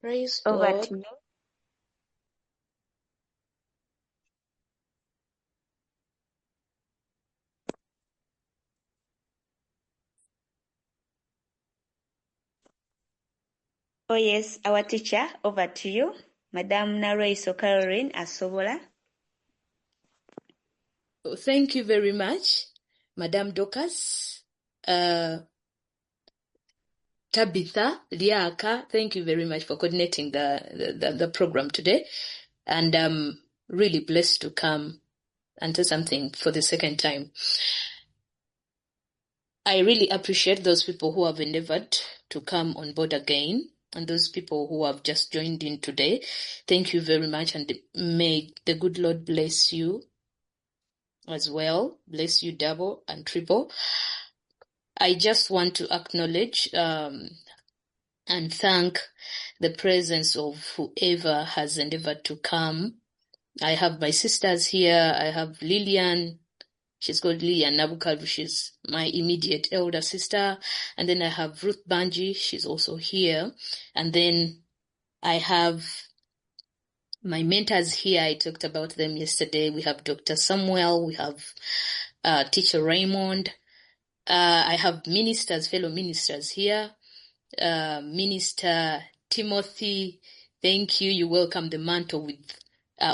Praise Over God. to you. Oh yes, our teacher, over to you. Madam Nalweyiso Caroline Asobola. Thank you very much, Madam Dorcas. Tabitha, Liaka, thank you very much for coordinating the program today. And I'm really blessed to come and say something for the second time. I really appreciate those people who have endeavored to come on board again, and those people who have just joined in today. Thank you very much, and may the good Lord bless you as well. Bless you double and triple. I just want to acknowledge and thank the presence of whoever has endeavored to come. I have my sisters here. I have Lillian. She's called Lillian Nabukalu. She's my immediate elder sister. And then I have Ruth Banji. She's also here. And then I have my mentors here. I talked about them yesterday. We have Dr. Samuel. We have Teacher Raymond. I have ministers, fellow ministers here. Minister Timothy, thank you. You welcome the mantle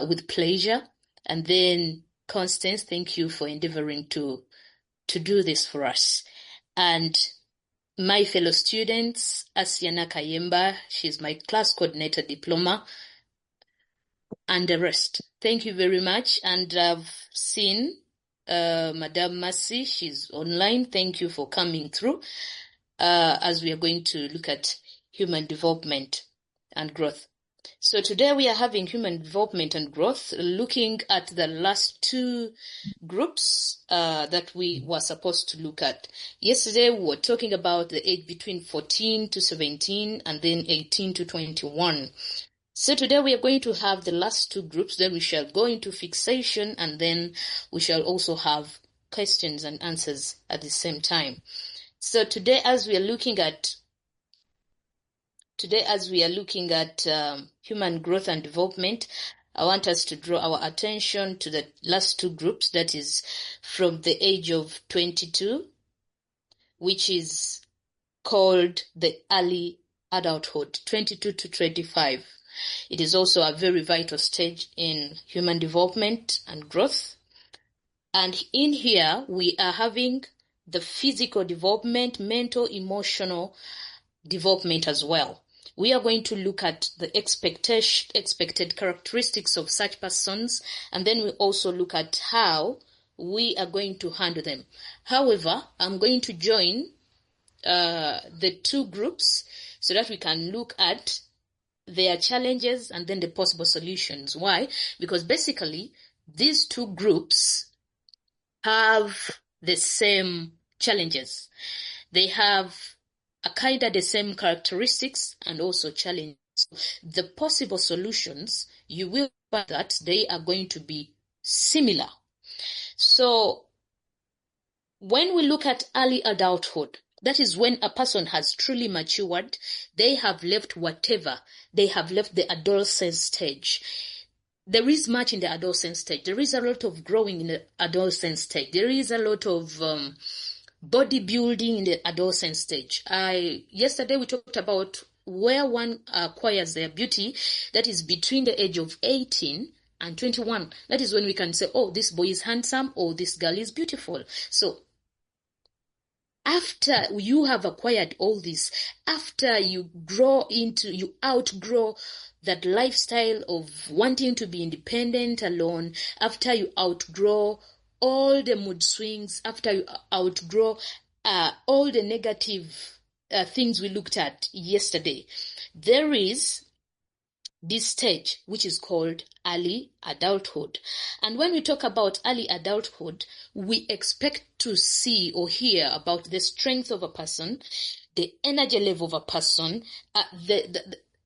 with pleasure. And then Constance, thank you for endeavoring to do this for us. And my fellow students, Asiana Kayemba, she's my class coordinator diploma, and the rest. Thank you very much. And I've seen Madame Mercy, she's online. Thank you for coming through as we are going to look at human development and growth. So today we are having human development and growth, looking at the last two groups that we were supposed to look at. Yesterday we were talking about the age between 14 to 17 and then 18 to 21. So today we are going to have the last two groups, then we shall go into fixation, and then we shall also have questions and answers at the same time. So today as we are looking at human growth and development, I want us to draw our attention to the last two groups, that is from the age of 22, which is called the early adulthood, 22 to 25. It is also a very vital stage in human development and growth. And in here, we are having the physical development, mental, emotional development as well. We are going to look at the expected characteristics of such persons, and then we also look at how we are going to handle them. However, I'm going to join the two groups so that we can look at their challenges and then the possible solutions. Why? Because basically, these two groups have the same challenges. They have a kind of the same characteristics and also challenges. The possible solutions, you will find that they are going to be similar. So when we look at early adulthood, that is when a person has truly matured. They have left whatever. They have left the adolescent stage. There is much in the adolescent stage. There is a lot of growing in the adolescent stage. There is a lot of bodybuilding in the adolescent stage. Yesterday we talked about where one acquires their beauty, that is between the age of 18 and 21. That is when we can say, oh, this boy is handsome, or this girl is beautiful. So after you have acquired all this, after you outgrow that lifestyle of wanting to be independent alone, after you outgrow all the mood swings, after you outgrow all the negative things we looked at yesterday, there is this stage which is called early adulthood. And when we talk about early adulthood, we expect to see or hear about the strength of a person, the energy level of a person,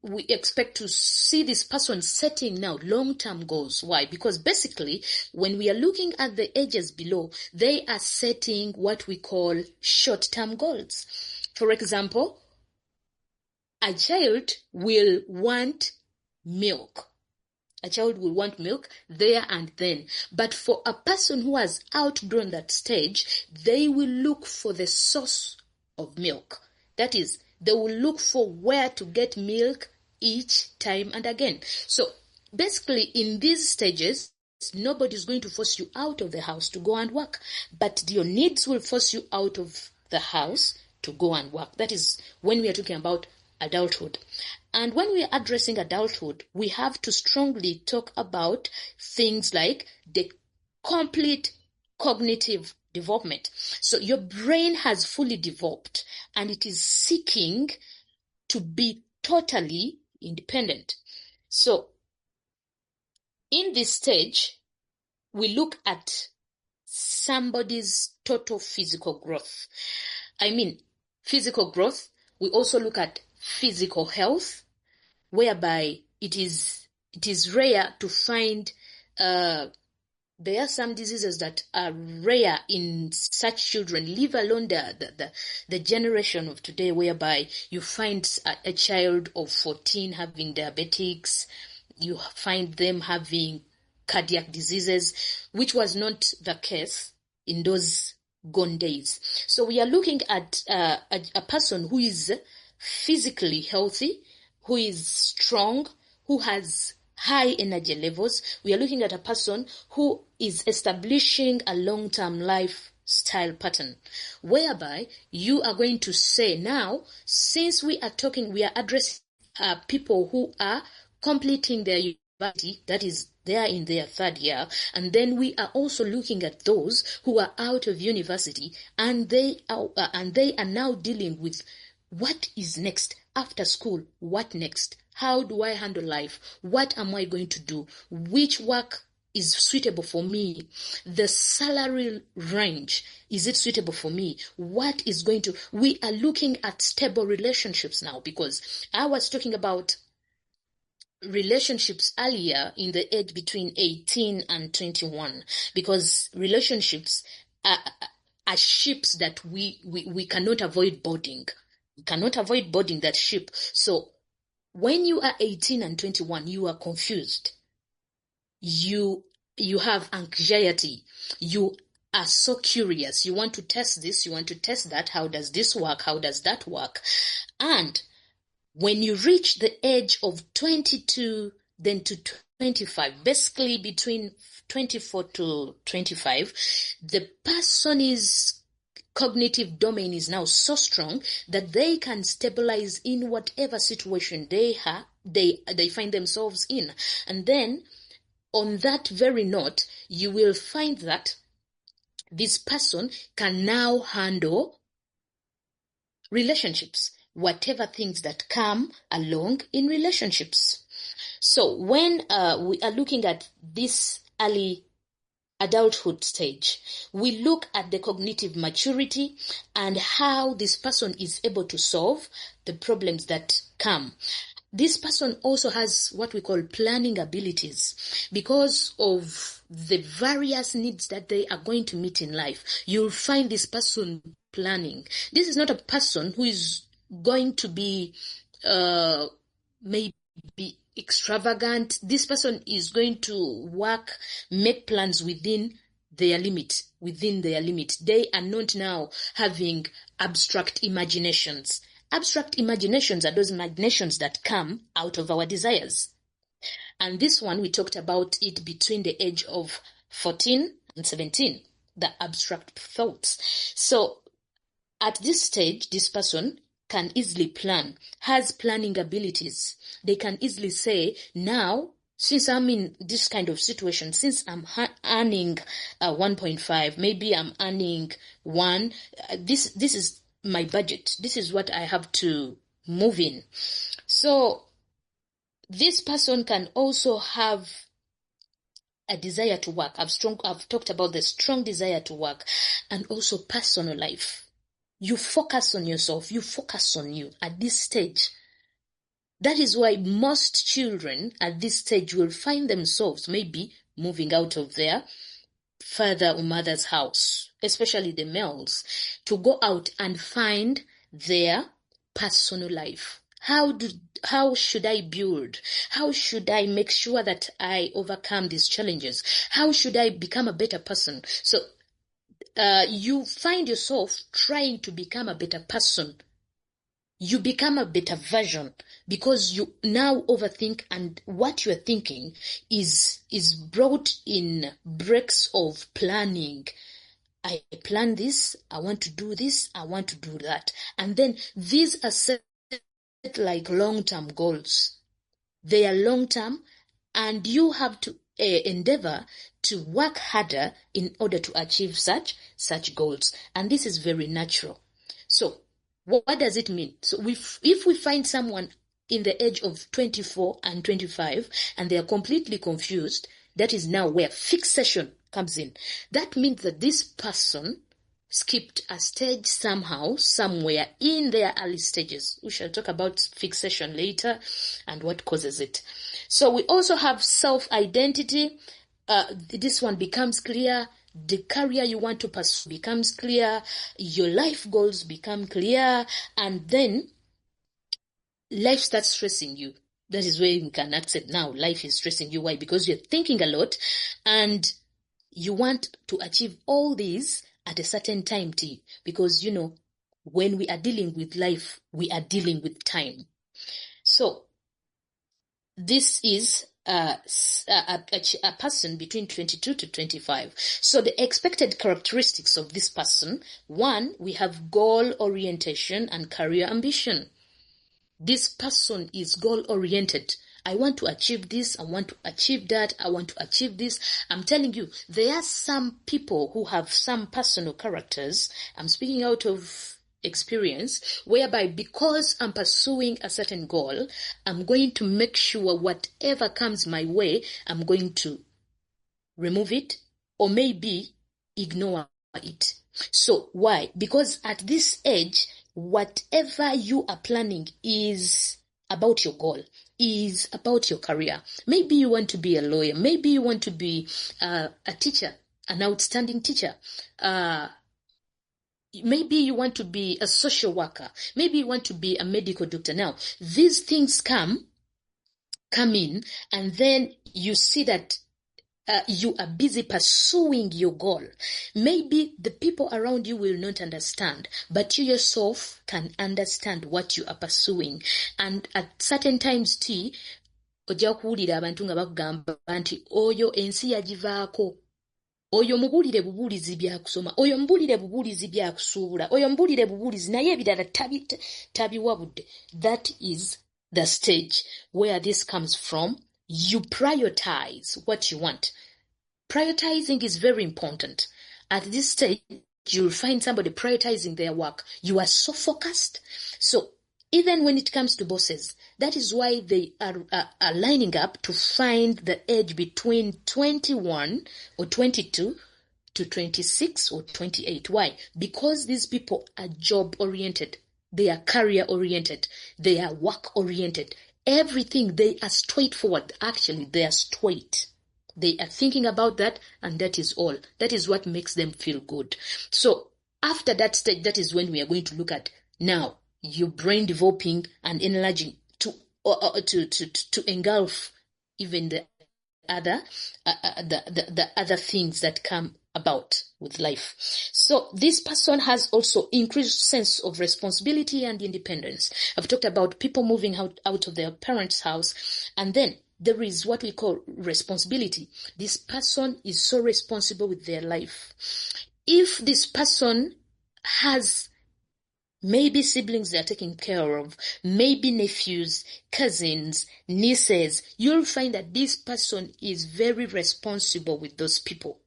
we expect to see this person setting now long-term goals. Why? Because basically, when we are looking at the ages below, they are setting what we call short-term goals. For example, a child will want milk. A child will want milk there and then. But for a person who has outgrown that stage, they will look for the source of milk. That is, they will look for where to get milk each time and again. So basically, in these stages, nobody's going to force you out of the house to go and work, but your needs will force you out of the house to go and work. That is when we are talking about adulthood. And when we are addressing adulthood, we have to strongly talk about things like the complete cognitive development. So your brain has fully developed and it is seeking to be totally independent. So in this stage, we look at somebody's total physical growth. I mean, physical growth. We also look at physical health, whereby it is rare to find there are some diseases that are rare in such children, leave alone the generation of today, whereby you find a child of 14 having diabetics, you find them having cardiac diseases, which was not the case in those gone days. So we are looking at a person who is physically healthy, who is strong, who has high energy levels. We are looking at a person who is establishing a long-term lifestyle pattern, whereby you are going to say, now, since we are addressing people who are completing their university, that is, they are in their third year, and then we are also looking at those who are out of university, and they are now dealing with what is next after school. What next? How do I handle life? What am I going to do? Which work is suitable for me? The salary range, is it suitable for me? What is going to... We are looking at stable relationships now, because I was talking about relationships earlier in the age between 18 and 21, because relationships are ships that we cannot avoid boarding. We cannot avoid boarding that ship. So when you are 18 and 21, you are confused. You have anxiety. You are so curious. You want to test this. You want to test that. How does this work? How does that work? And when you reach the age of 22, then to 25, basically between 24 to 25, the person's cognitive domain is now so strong that they can stabilize in whatever situation they find themselves in. And then on that very note, you will find that this person can now handle relationships, whatever things that come along in relationships. So when we are looking at this early adulthood stage, we look at the cognitive maturity and how this person is able to solve the problems that come. This person also has what we call planning abilities because of the various needs that they are going to meet in life. You'll find this person planning. This is not a person who is going to be maybe extravagant. This person is going to make plans within their limit. They are not now having abstract imaginations. Abstract imaginations are those imaginations that come out of our desires. And this one, we talked about it between the age of 14 and 17, the abstract thoughts. So at this stage, this person can easily plan, has planning abilities. They can easily say, now, since I'm in this kind of situation, since I'm earning 1.5, maybe I'm earning 1, this is my budget. This is what I have to move in. So this person can also have a desire to work. I've talked about the strong desire to work, and also personal life. You focus on yourself. You focus on you at this stage. That is why most children at this stage will find themselves maybe moving out of their father or mother's house, especially the males, to go out and find their personal life. How should I build? How should I make sure that I overcome these challenges? How should I become a better person? So you find yourself trying to become a better person. You become a better version because you now overthink, and what you're thinking is brought in breaks of planning. I plan this, I want to do this, I want to do that. And then these are set like long-term goals. They are long-term, and you have to endeavor to work harder in order to achieve such goals. And this is very natural. So what does it mean? So if we find someone in the age of 24 and 25 and they are completely confused, that is now where fixation comes in. That means that this person skipped a stage somehow, somewhere in their early stages. We shall talk about fixation later and what causes it. So we also have self-identity. This one becomes clear. The career you want to pursue becomes clear. Your life goals become clear. And then life starts stressing you. That is where you can accept now life is stressing you. Why? Because you're thinking a lot and you want to achieve all these at a certain time, T, because when we are dealing with life, we are dealing with time. So this is a person between 22 to 25. So the expected characteristics of this person: one, we have goal orientation and career ambition. This person is goal-oriented. I want to achieve this, I want to achieve that, I want to achieve this. I'm telling you, there are some people who have some personal characters, I'm speaking out of experience, whereby because I'm pursuing a certain goal, I'm going to make sure whatever comes my way, I'm going to remove it or maybe ignore it. So why? Because at this age, whatever you are planning is about your goal, is about your career. Maybe you want to be a lawyer. Maybe you want to be a teacher, an outstanding teacher. Maybe you want to be a social worker. Maybe you want to be a medical doctor. Now, these things come in, and then you see that you are busy pursuing your goal. Maybe the people around you will not understand, but you yourself can understand what you are pursuing. And at certain times, ojja kuwulira abantu nga bakugamba nti oyo ensi yagivaako, oyo mubulire bubulizi byakusoma, oyo mbulire bubulizi byakusuubula, oyo mbulire bubulizi naye ebirala tabiwabudde. That is the stage where this comes from. You prioritize what you want. Prioritizing is very important. At this stage, you'll find somebody prioritizing their work. You are so focused. So even when it comes to bosses, that is why they are lining up to find the age between 21 or 22 to 26 or 28. Why? Because these people are job-oriented. They are career-oriented. They are work-oriented. Everything, they are straightforward. Actually, they are straight. They are thinking about that, and that is all. That is what makes them feel good. So after that stage, that is when we are going to look at now your brain developing and enlarging to engulf even the other the other things that come about with life. So this person has also increased sense of responsibility and independence. I've talked about people moving out of their parents' house, and then there is what we call responsibility. This person is so responsible with their life. If this person has maybe siblings they're taking care of, maybe nephews, cousins, nieces, you'll find that this person is very responsible with those people.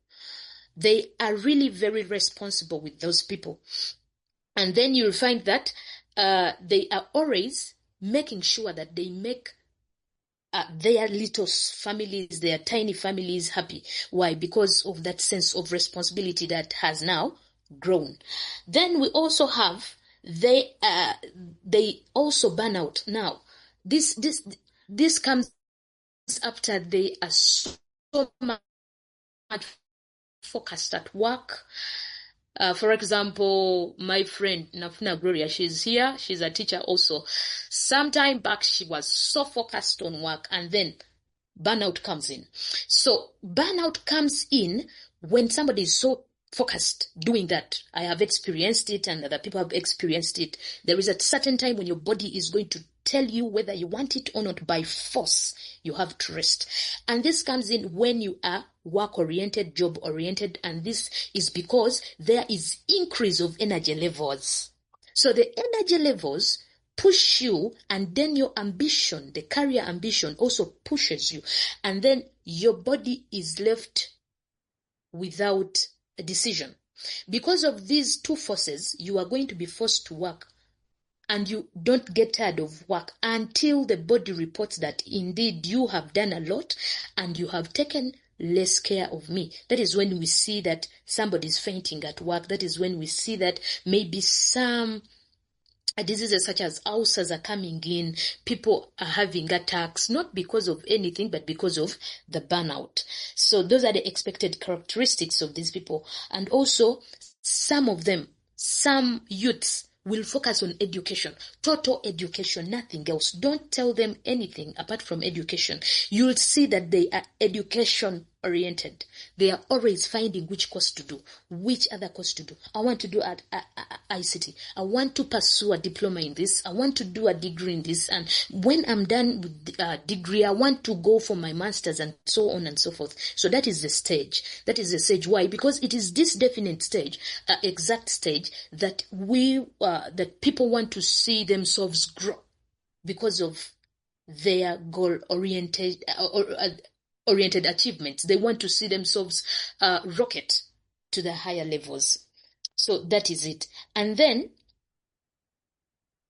They are really very responsible with those people. And then you'll find that they are always making sure that they make their little families, their tiny families happy. Why? Because of that sense of responsibility that has now grown. Then we also have they also burn out. Now, this comes after they are so much focused at work, For example, my friend Nafuna Gloria, she's here. She's a teacher also. Sometime back, she was so focused on work, and then burnout comes in. So burnout comes in when somebody is so focused doing that. I have experienced it, and other people have experienced it. There is a certain time when your body is going to tell you whether you want it or not. By force, you have to rest. And this comes in when you are work-oriented, job-oriented, and this is because there is increase of energy levels. So the energy levels push you, and then your ambition, the career ambition, also pushes you, and then your body is left without a decision. Because of these two forces, you are going to be forced to work, and you don't get tired of work until the body reports that indeed you have done a lot and you have taken less care of me. That is when we see that somebody is fainting at work. That is when we see that maybe some diseases such as ulcers are coming in. People are having attacks, not because of anything, but because of the burnout. So those are the expected characteristics of these people. And also, some of them, some youths, will focus on education, total education, nothing else. Don't tell them anything apart from education. You'll see that they are education oriented. They are always finding which course to do, which other course to do. I want to do at ICT. I want to pursue a diploma in this. I want to do a degree in this. And when I'm done with a degree, I want to go for my master's, and so on and so forth. So that is the stage. That is the stage. Why? Because it is this definite stage, exact stage, that that people want to see themselves grow because of their goal-oriented oriented achievements. They want to see themselves rocket to the higher levels. So that is it. And then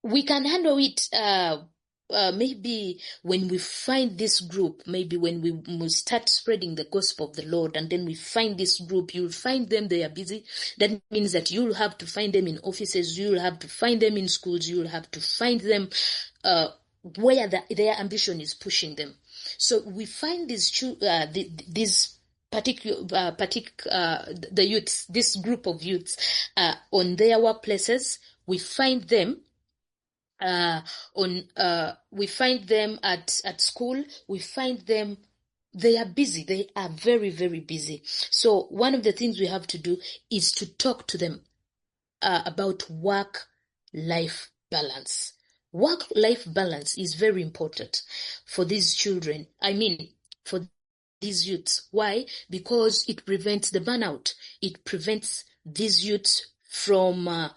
we can handle it maybe when we find this group, maybe when we start spreading the gospel of the Lord, and then we find this group, you'll find them, they are busy. That means that you'll have to find them in offices, you'll have to find them in schools, you'll have to find them where their ambition is pushing them. So we find these particular the youths, this group of youths on their workplaces. We find them we find them at school. We find them, they are busy. They are very, very busy. So one of the things we have to do is to talk to them about work-life balance. Work-life balance is very important for these children. I mean, for these youths. Why? Because it prevents the burnout. It prevents these youths from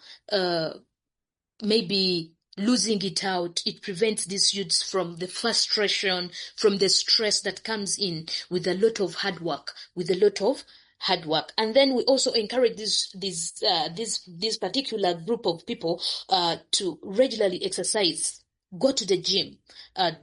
maybe losing it out. It prevents these youths from the frustration, from the stress that comes in with a lot of hard work, And then we also encourage this particular group of people to regularly exercise, go to the gym,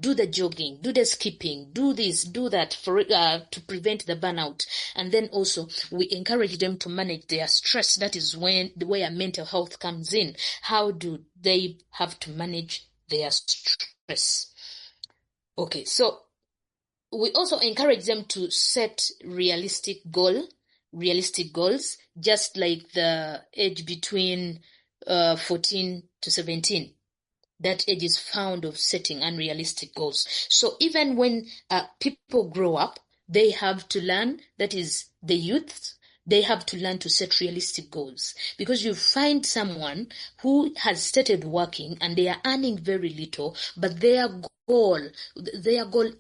do the jogging, do the skipping, do this, do that to prevent the burnout. And then also we encourage them to manage their stress. That is where mental health comes in. How do they have to manage their stress? Okay, so we also encourage them to set realistic goals, just like the age between 14 to 17. That age is found of setting unrealistic goals. So even when people grow up, they have to learn, that is the youth, they have to learn to set realistic goals. Because you find someone who has started working and they are earning very little, but their goal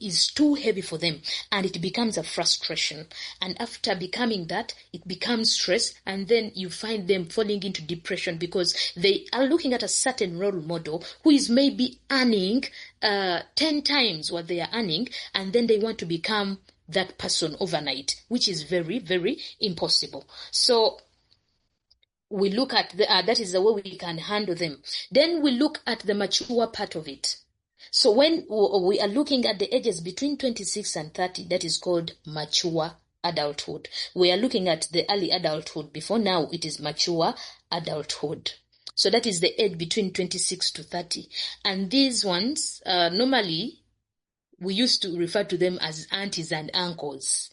is too heavy for them, and it becomes a frustration. And after becoming that, it becomes stress, and then you find them falling into depression because they are looking at a certain role model who is maybe earning 10 times what they are earning, and then they want to become that person overnight, which is very, very impossible. So we look at that is the way we can handle them. Then we look at the mature part of it. So when we are looking at the ages between 26 and 30, that is called mature adulthood. We are looking at the early adulthood. Before now, it is mature adulthood. So that is the age between 26 to 30. And these ones, normally, we used to refer to them as aunties and uncles.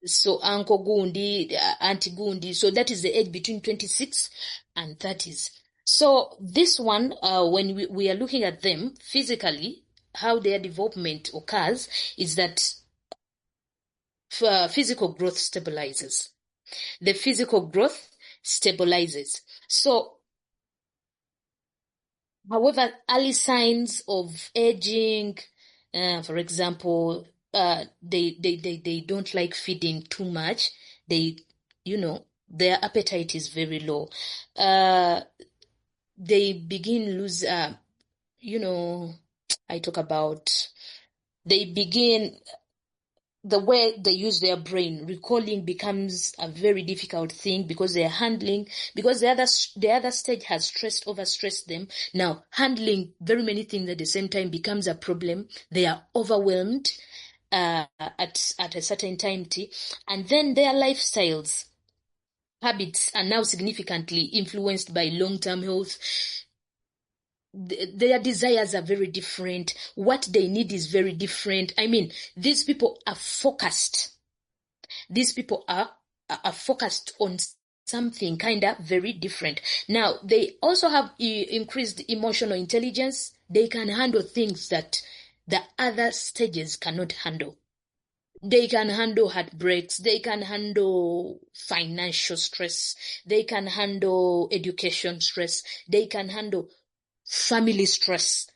So Uncle Gundi, Auntie Gundi. So that is the age between 26 and 30s. So this one, when we are looking at them physically, how their development occurs is that physical growth stabilizes. The physical growth stabilizes. So, however, early signs of aging, for example, they don't like feeding too much. They, their appetite is very low. They begin lose, I talk about, they begin the way they use their brain, recalling becomes a very difficult thing because they're handling, because the other stage has overstressed them. Now, handling very many things at the same time becomes a problem. They are overwhelmed at a certain time, and then their lifestyles, habits are now significantly influenced by long-term health. Their desires are very different. What they need is very different. I mean, these people are focused. These people are focused on something kind of very different. Now, they also have increased emotional intelligence. They can handle things that the other stages cannot handle. They can handle heartbreaks. They can handle financial stress. They can handle education stress. They can handle family stress,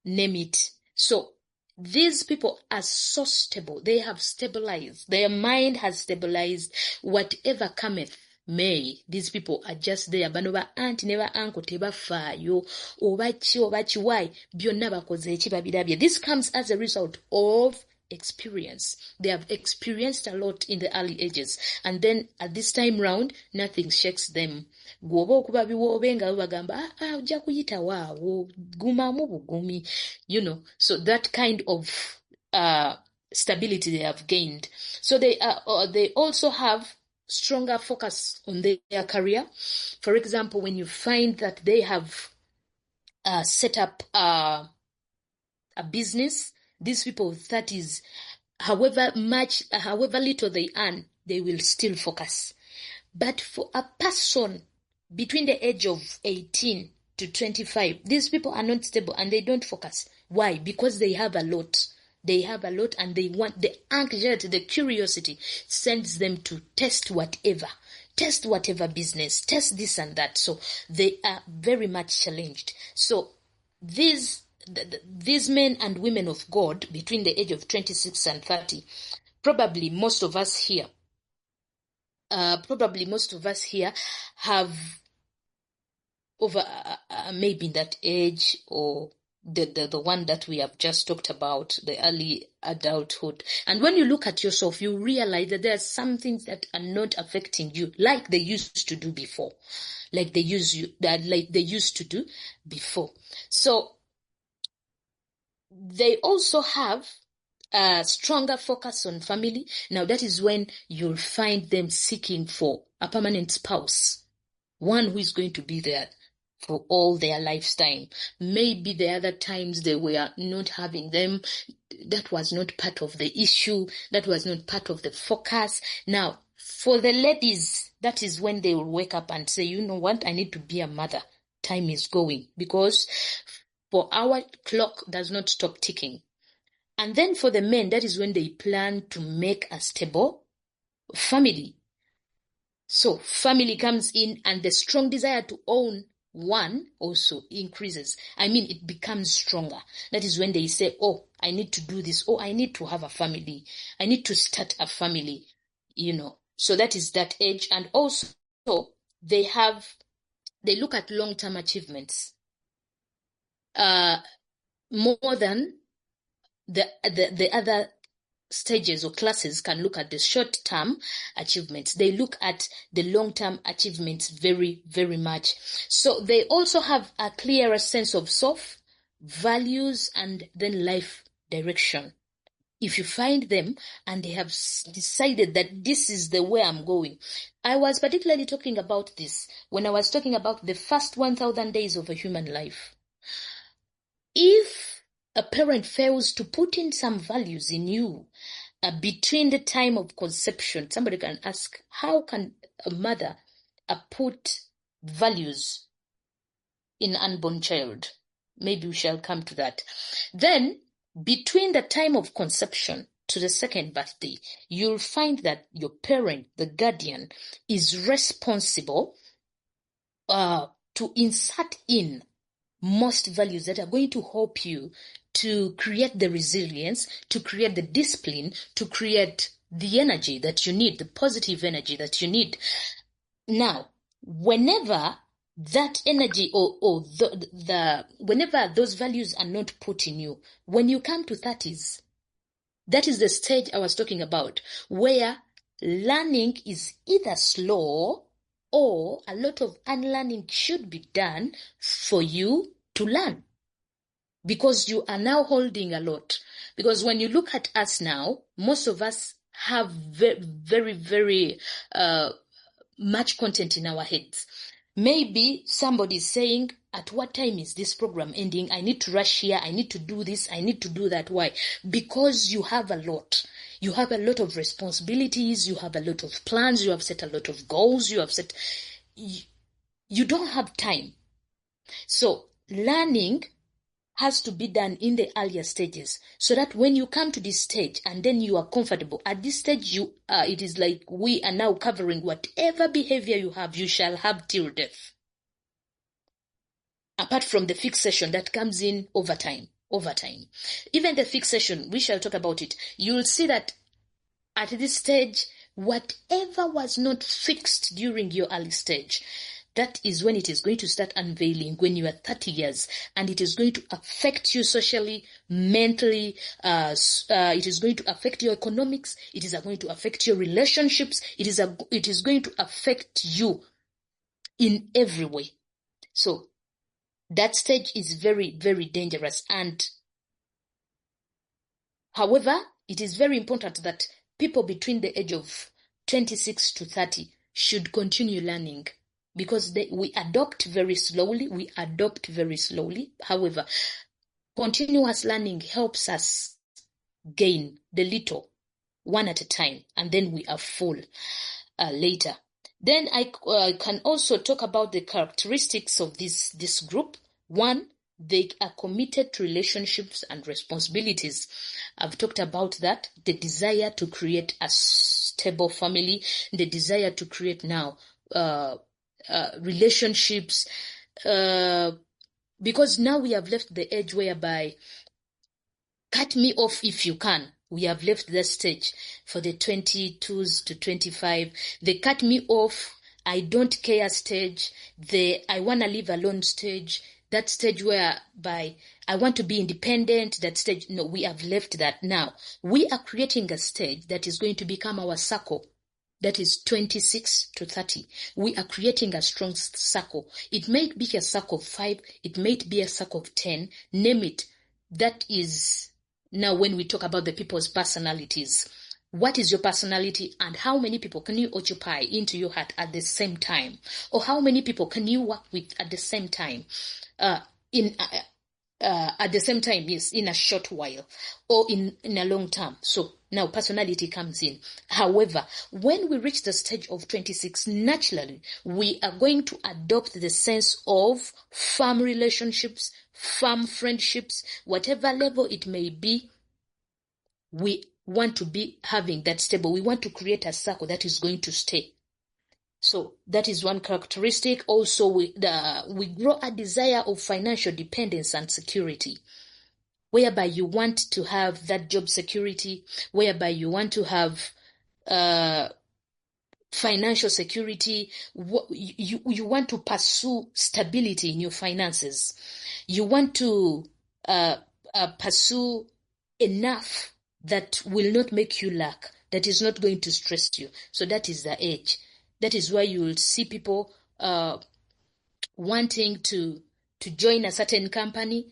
name it. So these people are so stable. They have stabilized. Their mind has stabilized. Whatever cometh may, these people are just there. Bano ba auntie ne ba uncle tebafaayo oba ki why byonna bakoze eki babirabye. This comes as a result of experience. They have experienced a lot in the early ages, and then at this time round nothing shakes them. Gwoba okuba biwoobe nga bagamba ojja kuyita waawo gumamu bugumi, so that kind of stability they have gained. So they also have stronger focus on their career. For example, when you find that they have set up a business, these people, that is, however little they earn, they will still focus. But for a person between the age of 18 to 25, these people are not stable and they don't focus. Why? Because they have a lot. They have a lot, and they want the anxiety, the curiosity sends them to test whatever business, test this and that. So they are very much challenged. So these men and women of God between the age of 26 and 30, probably most of us here have over maybe that age, or the one that we have just talked about, the early adulthood. And when you look at yourself, you realize that there are some things that are not affecting you like they used to do before. So they also have a stronger focus on family. Now that is when you'll find them seeking for a permanent spouse, one who is going to be there for all their lifetime. Maybe the other times they were not having them. That was not part of the issue. That was not part of the focus. Now, for the ladies, that is when they will wake up and say, you know what, I need to be a mother. Time is going, because for our clock does not stop ticking. And then for the men, that is when they plan to make a stable family. So family comes in, and the strong desire to own one also increases. I mean, it becomes stronger. That is when they say, oh, I need to do this. Oh, I need to have a family. I need to start a family, So that is that age. And also they look at long-term achievements more than the other stages or classes can look at the short-term achievements. They look at the long-term achievements very, very much. So they also have a clearer sense of self, values, and then life direction. If you find them and they have decided that this is the way I'm going. I was particularly talking about this when I was talking about the first 1,000 days of a human life. If a parent fails to put in some values in you, between the time of conception, somebody can ask, how can a mother put values in unborn child? Maybe we shall come to that. Then, between the time of conception to the second birthday, you'll find that your parent, the guardian, is responsible to insert in most values that are going to help you to create the resilience, to create the discipline, to create the energy that you need, the positive energy that you need. Now, whenever that energy or whenever those values are not put in you, when you come to 30s, that is the stage I was talking about, where learning is either slow or a lot of unlearning should be done for you to learn, because you are now holding a lot. Because when you look at us now, most of us have very, very, very much content in our heads. Maybe somebody is saying, at what time is this program ending? I need to rush here. I need to do this. I need to do that. Why? Because you have a lot. You have a lot of responsibilities. You have a lot of plans. You have set a lot of goals. You have set... You don't have time. So learning has to be done in the earlier stages, so that when you come to this stage and then you are comfortable at this stage, it is like we are now covering whatever behavior you have, you shall have till death, apart from the fixation that comes in over time. Even the fixation, we shall talk about it. You'll see that at this stage, whatever was not fixed during your early stage, that is when it is going to start unveiling when you are 30 years, and it is going to affect you socially, mentally, it is going to affect your economics, it is going to affect your relationships, it is going to affect you in every way. So that stage is very, very dangerous. And however, it is very important that people between the age of 26 to 30 should continue learning, because we adopt very slowly. However, continuous learning helps us gain the little, one at a time, and then we are full later. Then I can also talk about the characteristics of this group. One, they are committed to relationships and responsibilities. I've talked about that. The desire to create a stable family, the desire to create now relationships, because now we have left the age whereby cut me off if you can. We have left that stage for the 22s to 25. The cut me off, I don't care stage, the I want to live alone stage, that stage whereby I want to be independent, that stage. No, we have left that. Now we are creating a stage that is going to become our circle. That is 26 to 30. We are creating a strong circle. It may be a circle of 5. It may be a circle of 10. Name it. That is now when we talk about the people's personalities. What is your personality, and how many people can you occupy into your heart at the same time? Or how many people can you work with at the same time? At the same time, yes, in a short while or in a long term. So now personality comes in. However, when we reach the stage of 26, naturally, we are going to adopt the sense of firm relationships, firm friendships, whatever level it may be. We want to be having that stable. We want to create a circle that is going to stay. So that is one characteristic. Also, we grow a desire of financial dependence and security, whereby you want to have that job security, whereby you want to have financial security. You want to pursue stability in your finances. You want to pursue enough that will not make you lack, that is not going to stress you. So that is the age. That is why you will see people wanting to join a certain company,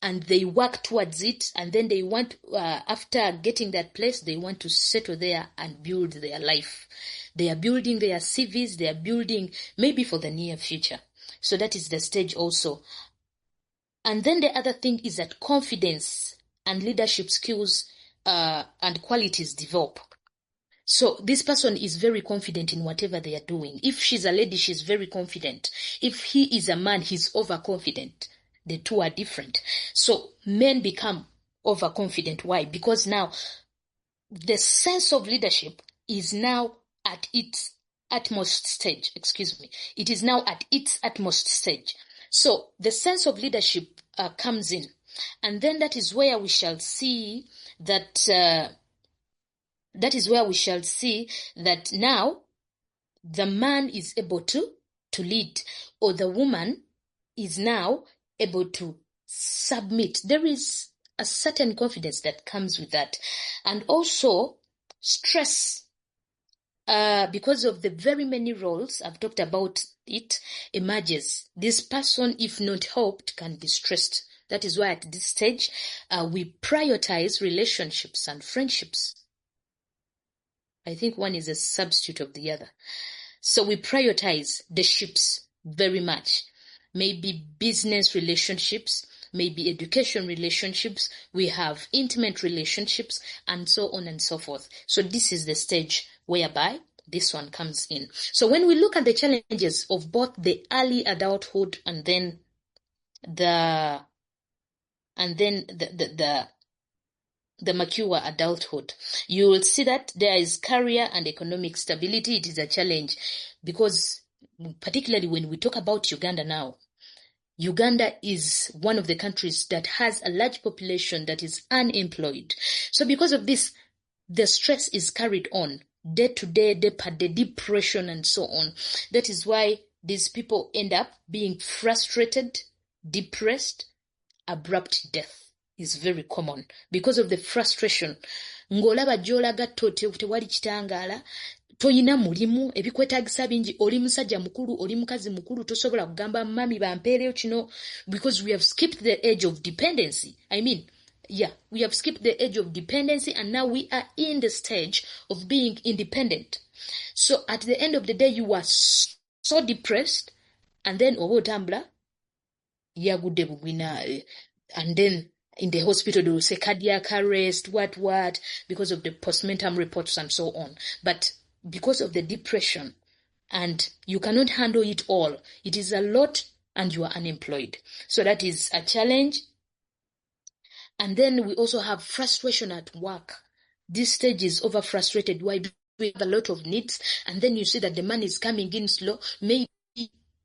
and they work towards it, and then they want, after getting that place, they want to settle there and build their life. They are building their CVs, they are building maybe for the near future. So that is the stage also. And then the other thing is that confidence and leadership skills and qualities develop. So this person is very confident in whatever they are doing. If she's a lady, she's very confident. If he is a man, he's overconfident. The two are different. So men become overconfident. Why? Because now the sense of leadership is now at its utmost stage. Excuse me. It is now at its utmost stage. So the sense of leadership comes in. And then that is where we shall see that now the man is able to lead, or the woman is now able to submit. There is a certain confidence that comes with that. And also stress, because of the very many roles I've talked about, it emerges. This person, if not helped, can be stressed. That is why at this stage, we prioritize relationships and friendships. I think one is a substitute of the other. So we prioritize the ships very much. Maybe business relationships, maybe education relationships, we have intimate relationships, and so on and so forth. So this is the stage whereby this one comes in. So when we look at the challenges of both the early adulthood and then the mature adulthood, you will see that there is career and economic stability. It is a challenge because, particularly when we talk about Uganda now, Uganda is one of the countries that has a large population that is unemployed. So because of this, the stress is carried on day to day, day per day, depression and so on. That is why these people end up being frustrated, depressed. Abrupt death is very common because of the frustration. Ng'olaba gy'olaga tewali kitangaala, toyina mulimu, ebikwetaagisa bingi, oli musajja mukulu, oli mukazi mukulu, tosobola kugamba mami bampeereyo kino, because we have skipped the age of dependency. We have skipped the age of dependency and now we are in the stage of being independent. So at the end of the day, you are so depressed, and then oba otambula yagudde bugwina, and then in the hospital they will say cardiac arrest, what, because of the postmortem reports and so on. But because of the depression, and you cannot handle it all, it is a lot, and you are unemployed. So that is a challenge. And then we also have frustration at work. This stage is over frustrated. Why? We have a lot of needs, and then you see that the money is coming in slow. Maybe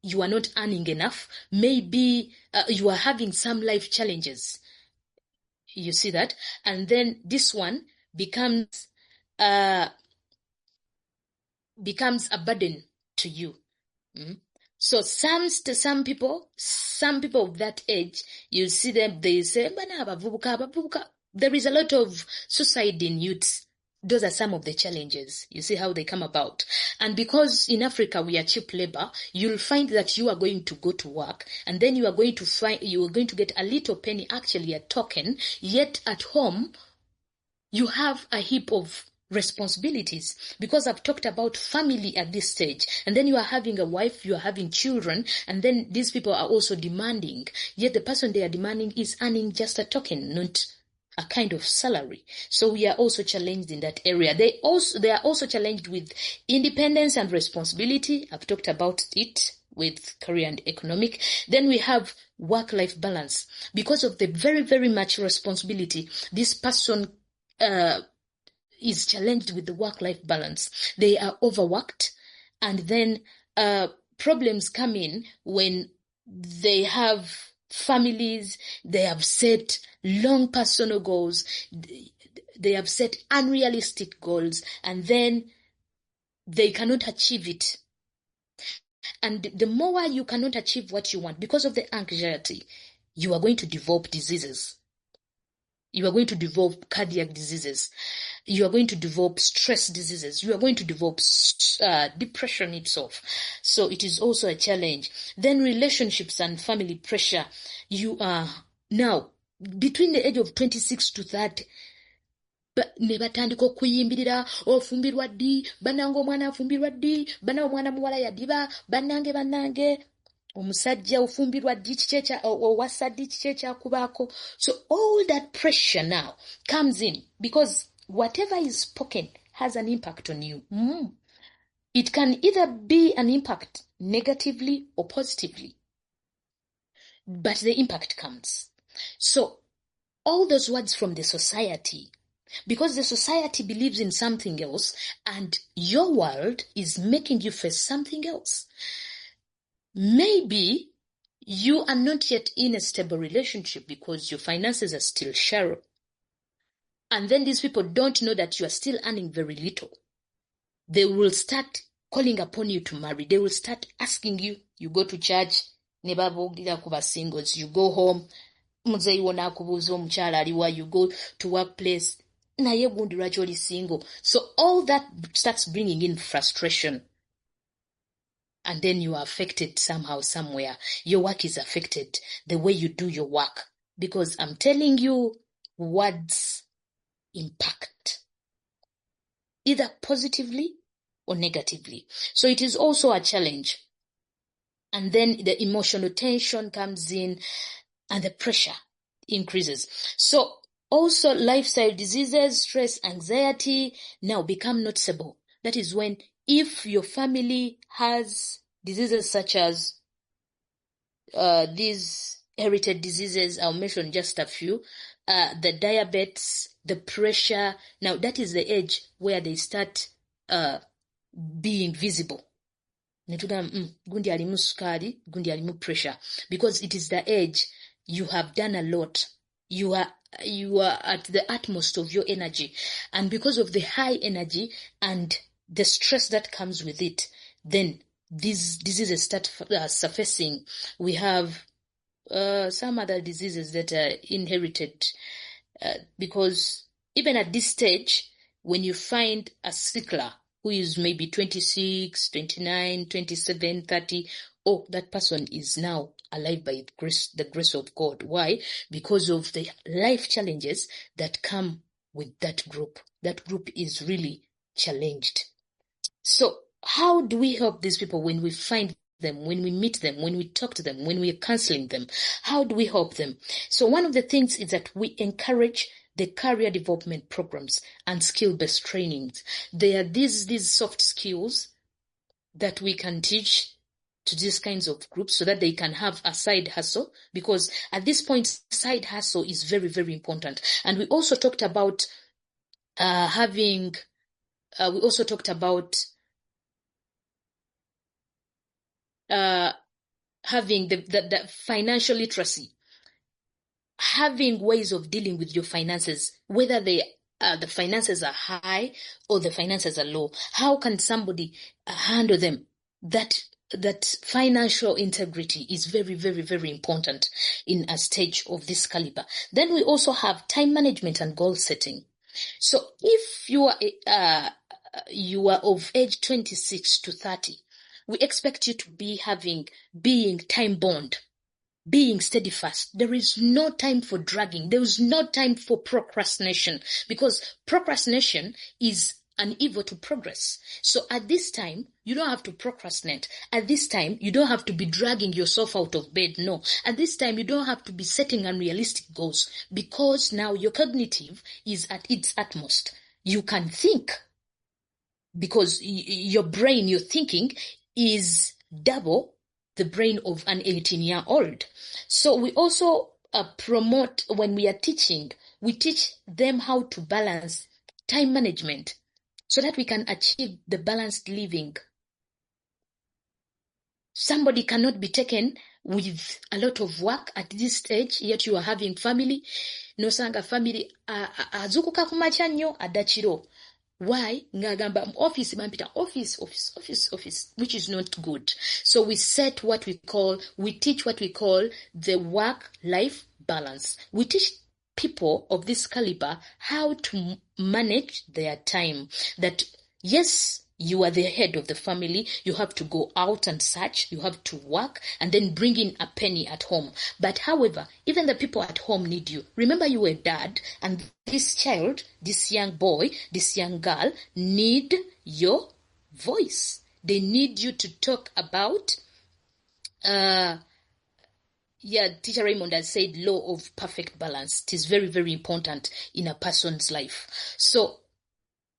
you are not earning enough. Maybe you are having some life challenges. You see that? And then this one becomes a burden to you. So some people of that age, you see them, they say, abavubuka. There is a lot of suicide in youths. Those are some of the challenges. You see how they come about. And because in Africa we are cheap labor, you'll find that you are going to go to work, and then you are going to get a little penny, actually a token, yet at home you have a heap of responsibilities, because I've talked about family at this stage, and then you are having a wife, you are having children, and then these people are also demanding, yet the person they are demanding is earning just a token, not a kind of salary. So we are also challenged in that area. They are also challenged with independence and responsibility. I've talked about it with career and economic. Then we have work-life balance. Because of the very, very much responsibility, this person is challenged with the work-life balance. They are overworked, and then problems come in when they have families, they have set long personal goals, they have set unrealistic goals, and then they cannot achieve it. And the more you cannot achieve what you want because of the anxiety, you are going to develop diseases. You are going to develop cardiac diseases. You are going to develop stress diseases. You are going to develop depression itself. So it is also a challenge. Then relationships and family pressure. You are now between the age of 26 to 30. Ne batandika okuyimbirira, ofumbirwa ddi, bannange omwana afumbirwa ddi, bannawe omwana muwala yaddiba, bannange. omusajja ofumbirwa ddi kiki owasa ddi kiki ekyakubaako. So all that pressure now comes in because whatever is spoken has an impact on you. It can either be an impact negatively or positively, but the impact comes. So all those words from the society, because the society believes in something else and your world is making you face something else. Maybe you are not yet in a stable relationship because your finances are still shallow. And then these people don't know that you are still earning very little. They will start calling upon you to marry. They will start asking you. You go to church, ne babuulira ku singles. You go home, muzeeyi wo n'akubuuza omukyala aliwa. You go to workplace, naye gundi lwaki oli single. So all that starts bringing in frustration. And then you are affected somehow, somewhere. Your work is affected, the way you do your work. Because I'm telling you, words impact, either positively or negatively. So it is also a challenge. And then the emotional tension comes in and the pressure increases. So also lifestyle diseases, stress, anxiety now become noticeable. That is when if your family has diseases such as these inherited diseases, I'll mention just a few, the diabetes, the pressure, now that is the age where they start being visible. Gundi alimu sukari, gundi alimu pressure, because it is the age you have done a lot. You are at the utmost of your energy, and because of the high energy and the stress that comes with it, then these diseases start surfacing. We have some other diseases that are inherited because even at this stage, when you find a sickler who is maybe 26, 29, 27, 30, oh, that person is now alive by the grace of God. Why? Because of the life challenges that come with that group. That group is really challenged. So how do we help these people when we find them, when we meet them, when we talk to them, when we are counseling them? How do we help them? So one of the things is that we encourage the career development programs and skill-based trainings. There are these soft skills that we can teach to these kinds of groups so that they can have a side hustle, because at this point, side hustle is very, very important. And we also talked about having the financial literacy, having ways of dealing with your finances, whether the finances are high or the finances are low. How can somebody handle them? That financial integrity is very, very, very important in a stage of this caliber. Then we also have time management and goal setting. So if you are of age 26 to 30, we expect you to be being time bound, being steadfast. There is no time for dragging. There is no time for procrastination, because procrastination is an evil to progress. So at this time, you don't have to procrastinate. At this time, you don't have to be dragging yourself out of bed. No. At this time, you don't have to be setting unrealistic goals, because now your cognitive is at its utmost. You can think, because your brain, your thinking is double the brain of an 18-year-old. So we also promote, when we are teaching, we teach them how to balance time management so that we can achieve the balanced living. Somebody cannot be taken with a lot of work at this stage, yet you are having family. Nosanga family azukuka kumacha nnyo adachiro. Why? Ngagamba office mampita office, which is not good. So we teach what we call the work-life balance. We teach people of this caliber how to manage their time. That yes, you are the head of the family. You have to go out and search. You have to work and then bring in a penny at home. But however, even the people at home need you. Remember, you were dad, and this child, this young boy, this young girl need your voice. They need you to talk about uh, yeah, Teacher Raymond has said law of perfect balance. It is very, very important in a person's life. So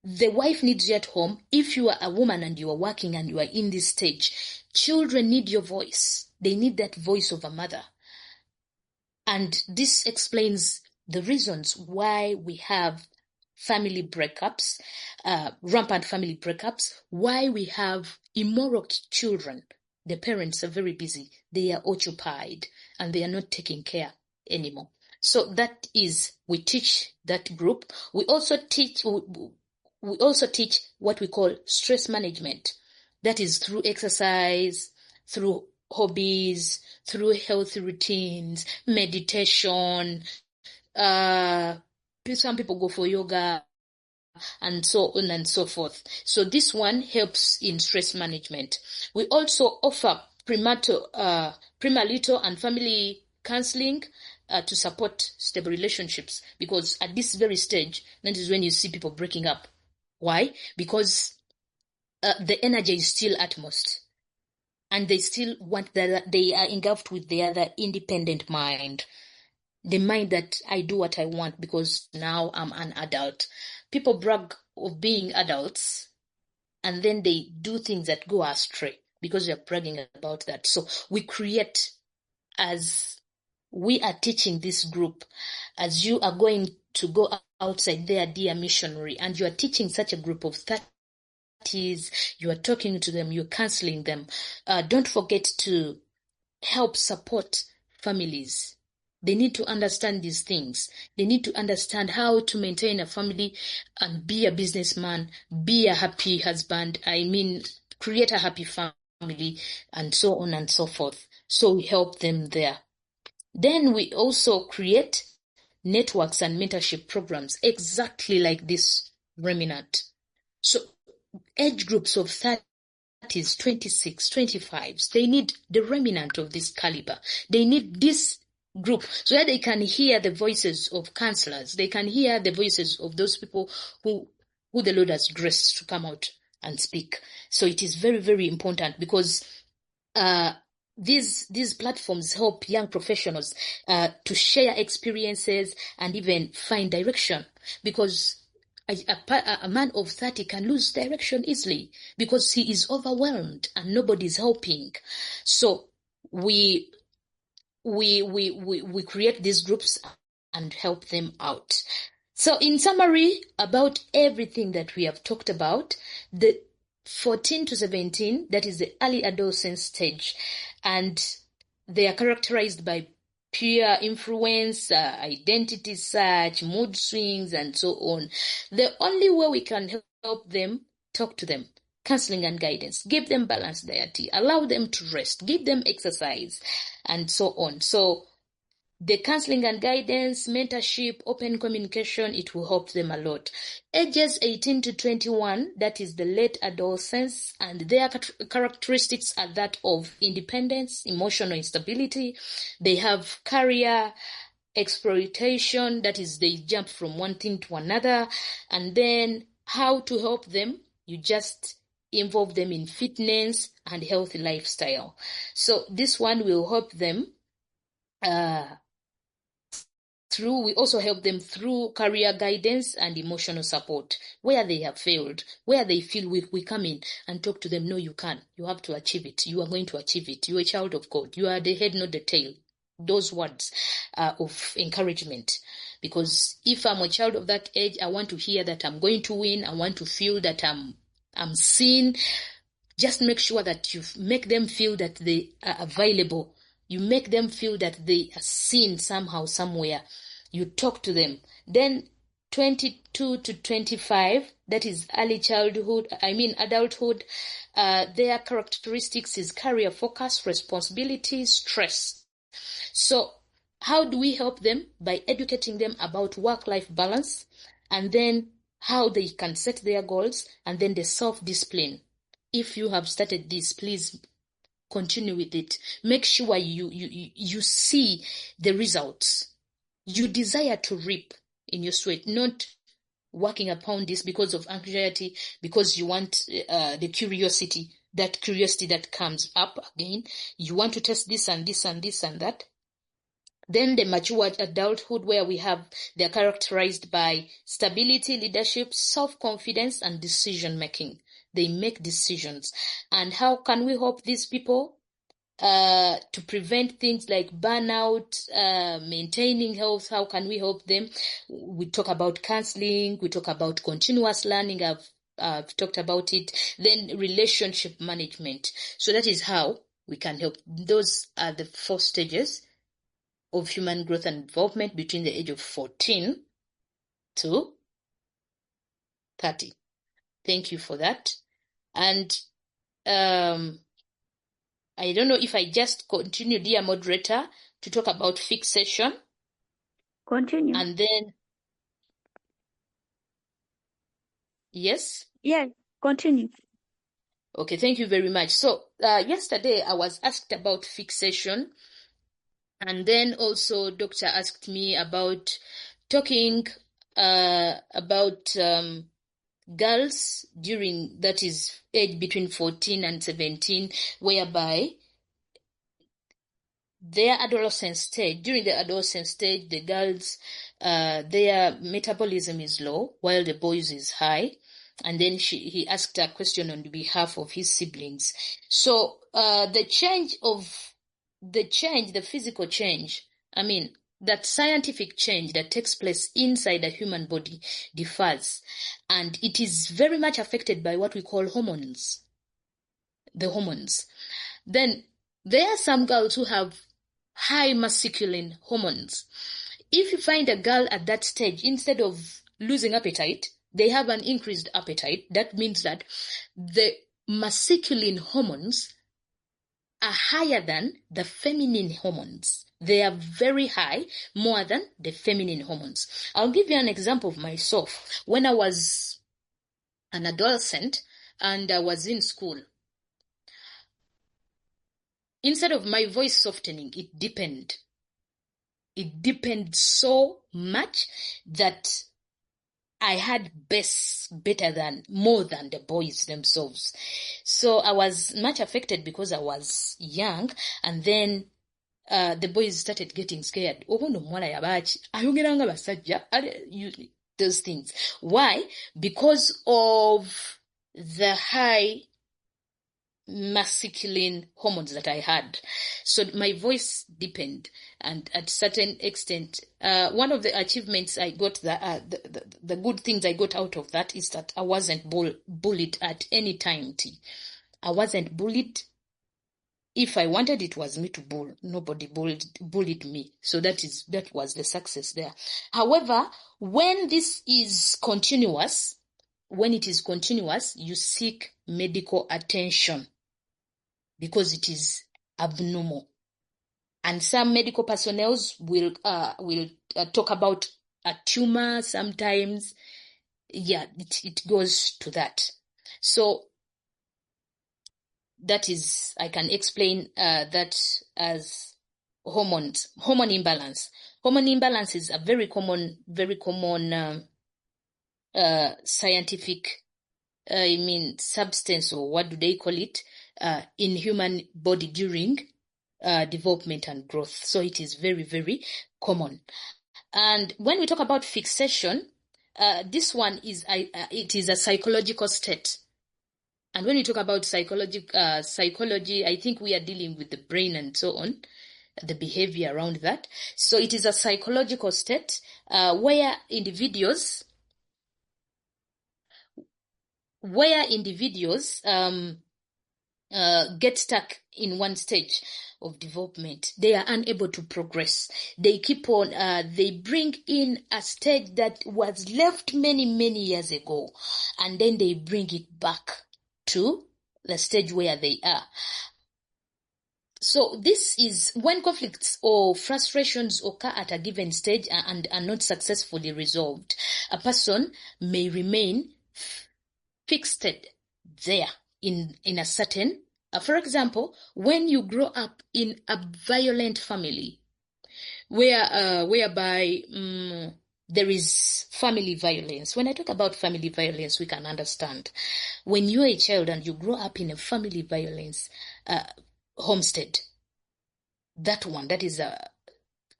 the wife needs you at home. If you are a woman and you are working and you are in this stage, children need your voice. They need that voice of a mother. And this explains the reasons why we have family breakups, rampant family breakups, why we have immoral children. The parents are very busy. They are occupied and they are not taking care anymore. So that is, we teach that group. We also teach what we call stress management. That is through exercise, through hobbies, through healthy routines, meditation. Some people go for yoga and so on and so forth. So this one helps in stress management. We also offer premarital and family counseling to support stable relationships, because at this very stage, that is when you see people breaking up. Why? Because the energy is still utmost, and they still want that. They are engulfed with the other independent mind, the mind that I do what I want because now I'm an adult. People brag of being adults, and then they do things that go astray because they're bragging about that. So we create, as we are teaching this group, as you are going to go outside there, dear missionary, and you are teaching such a group of 30s, you are talking to them, you're counseling them. Don't forget to help support families. They need to understand these things. They need to understand how to maintain a family and be a businessman, be a happy husband, create a happy family, and so on and so forth. So we help them there. Then we also create networks and mentorship programs exactly like this Remnant. So age groups of 30s, 26, 25s, they need the remnant of this caliber. They need this group so that they can hear the voices of counselors. They can hear the voices of those people who the Lord has graced to come out and speak. So it is very, very important, because these platforms help young professionals to share experiences and even find direction, because a man of 30 can lose direction easily because he is overwhelmed and nobody's helping. So we create these groups and help them out. So in summary, about everything that we have talked about, the 14 to 17, that is the early adolescence stage, and they are characterized by peer influence, identity search, mood swings, and so on. The only way we can help them, talk to them, counseling and guidance, give them balanced diet, allow them to rest, give them exercise, and so on. So the counseling and guidance, mentorship, open communication, it will help them a lot. Ages 18 to 21, that is the late adolescence, and their characteristics are that of independence, emotional instability. They have career exploitation, that is they jump from one thing to another. And then how to help them? You just involve them in fitness and healthy lifestyle. So this one will help them we also help them through career guidance and emotional support. Where they have failed, where they feel weak, we come in and talk to them. No, you can. You have to achieve it. You are going to achieve it. You are a child of God. You are the head, not the tail. Those words of encouragement. Because if I'm a child of that age, I want to hear that I'm going to win. I want to feel that I'm seen. Just make sure that you make them feel that they are available. You make them feel that they are seen somehow, somewhere. You talk to them. Then 22 to 25, that is adulthood. Their characteristics is career focus, responsibility, stress. So how do we help them? By educating them about work-life balance, and then how they can set their goals, and then the self-discipline. If you have started this, please continue with it. Make sure you see the results. You desire to reap in your sweat, not working upon this because of anxiety, because you want the curiosity. that curiosity that comes up again. You want to test this and this and this and that. Then the mature adulthood, where they're characterized by stability, leadership, self-confidence, and decision-making. They make decisions. And how can we help these people? To prevent things like burnout, maintaining health, how can we help them? We talk about counseling, we talk about continuous learning, I've talked about it. Then relationship management. So that is how we can help. Those are the 4 stages of human growth and development between the age of 14 to 30. Thank you for that. And I don't know if I just continue, dear moderator, to talk about fixation. Continue. And then, yes? Yeah, continue. Okay, thank you very much. So, yesterday I was asked about fixation. And then also, doctor asked me about talking about girls that is age between 14 and 17, whereby during the adolescent stage, the girls, their metabolism is low, while the boys is high. And then he asked a question on behalf of his siblings. So, the physical change, that scientific change that takes place inside the human body differs, and it is very much affected by what we call hormones. The hormones. Then there are some girls who have high masculine hormones. If you find a girl at that stage, instead of losing appetite, they have an increased appetite. That means that the masculine hormones are higher than the feminine hormones. They are very high, more than the feminine hormones. I'll give you an example of myself. When I was an adolescent and I was in school, instead of my voice softening, it deepened. It deepened so much that I had more than the boys themselves. So I was much affected because I was young, and then the boys started getting scared. Those things. Why? Because of the high masculine hormones that I had. So my voice deepened, and at a certain extent, one of the achievements I got, the good things I got out of that is that I wasn't bullied at any time. I wasn't bullied. If I wanted, it was me to bull. Nobody bullied me. So that was the success there. However, when this is continuous, you seek medical attention because it is abnormal. And some medical personnel will talk about a tumor sometimes. Yeah, it goes to that. So that is, I can explain that as hormone imbalance. Hormone imbalance is a very common scientific, substance, or what do they call it, in human body during development and growth. So it is very, very common. And when we talk about fixation, this one is it is a psychological state. And when we talk about psychology, I think we are dealing with the brain and so on, the behavior around that. So it is a psychological state where individuals get stuck in one stage of development. They are unable to progress. They keep on, they bring in a stage that was left many, many years ago, and then they bring it back to the stage where they are. So this is when conflicts or frustrations occur at a given stage and are not successfully resolved. A person may remain fixed there in a certain, for example, when you grow up in a violent family whereby there is family violence. When I talk about family violence, we can understand. When you're a child and you grow up in a family violence homestead, that is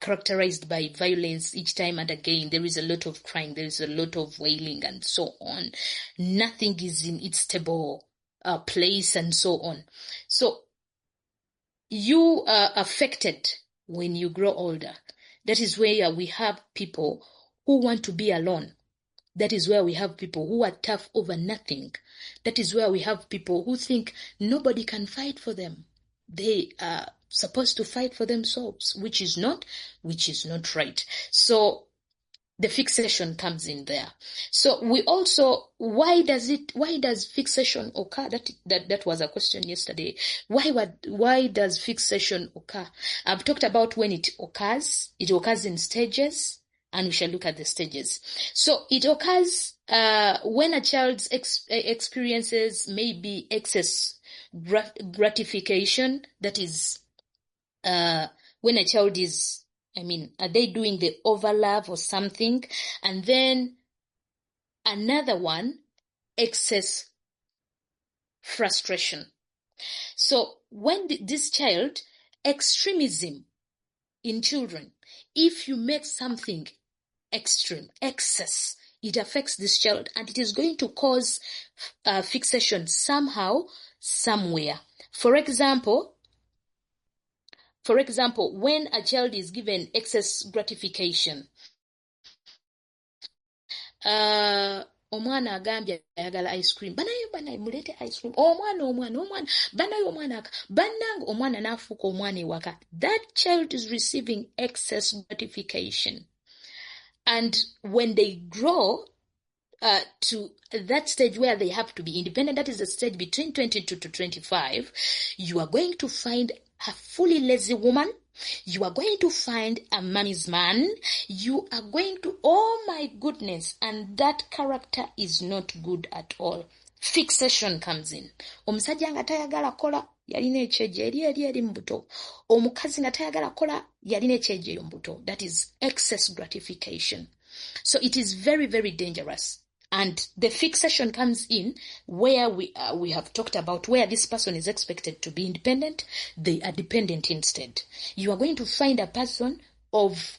characterized by violence each time and again. There is a lot of crying, there is a lot of wailing and so on. Nothing is in its stable place and so on. So you are affected when you grow older. That is where we have people who want to be alone. That is where we have people who are tough over nothing. That is where we have people who think nobody can fight for them. They are supposed to fight for themselves, which is not right. So the fixation comes in there. So we also, why does fixation occur? That was a question yesterday. Why does fixation occur? I've talked about when it occurs. It occurs in stages, and we shall look at the stages. So it occurs when a child experiences maybe excess gratification. That is when a child is, are they doing the overlove or something? And then another one, excess frustration. So when this child, extremism in children, if you make something extreme, excess, it affects this child and it is going to cause fixation somehow, somewhere. For example, when a child is given excess gratification, omwana agambye ayagala ice cream, banayo mulete ice cream, omwana banayo bannange, omwana n'afuuka omwana ewaka. That child is receiving excess gratification, and when they grow to that stage where they have to be independent, that is the stage between 22 to 25, you are going to find a fully lazy woman. You are going to find a mommy's man. You are going to, oh my goodness, and that character is not good at all. Fixation comes in. Omusajja nga tayagala kola yalina ekyeje eri mbuto. Omukazi nga tayagala kola yalina ekyeje mbuto. That is excess gratification. So it is very, very dangerous. And the fixation comes in where we have talked about where this person is expected to be independent. They are dependent instead. You are going to find a person of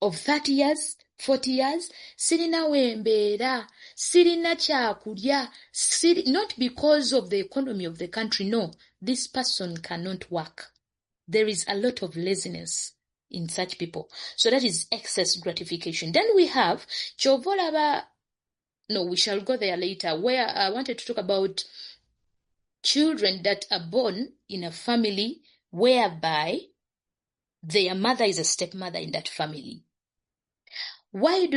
30 years, 40 years, sirina wembeera, sirina kyakulya, not because of the economy of the country. No, this person cannot work. There is a lot of laziness in such people. So that is excess gratification. Then we have chovolaba. No, we shall go there later, where I wanted to talk about children that are born in a family whereby their mother is a stepmother in that family. Why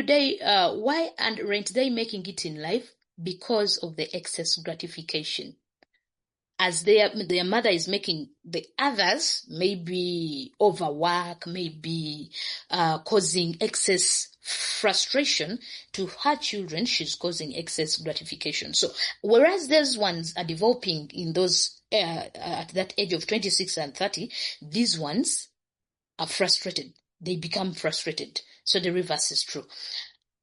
aren't they making it in life? Because of the excess gratification. As their mother is making the others maybe overwork, maybe causing excess frustration, to her children she's causing excess gratification. So whereas those ones are developing in those at that age of 26 and 30, these ones are frustrated. They become frustrated. So the reverse is true.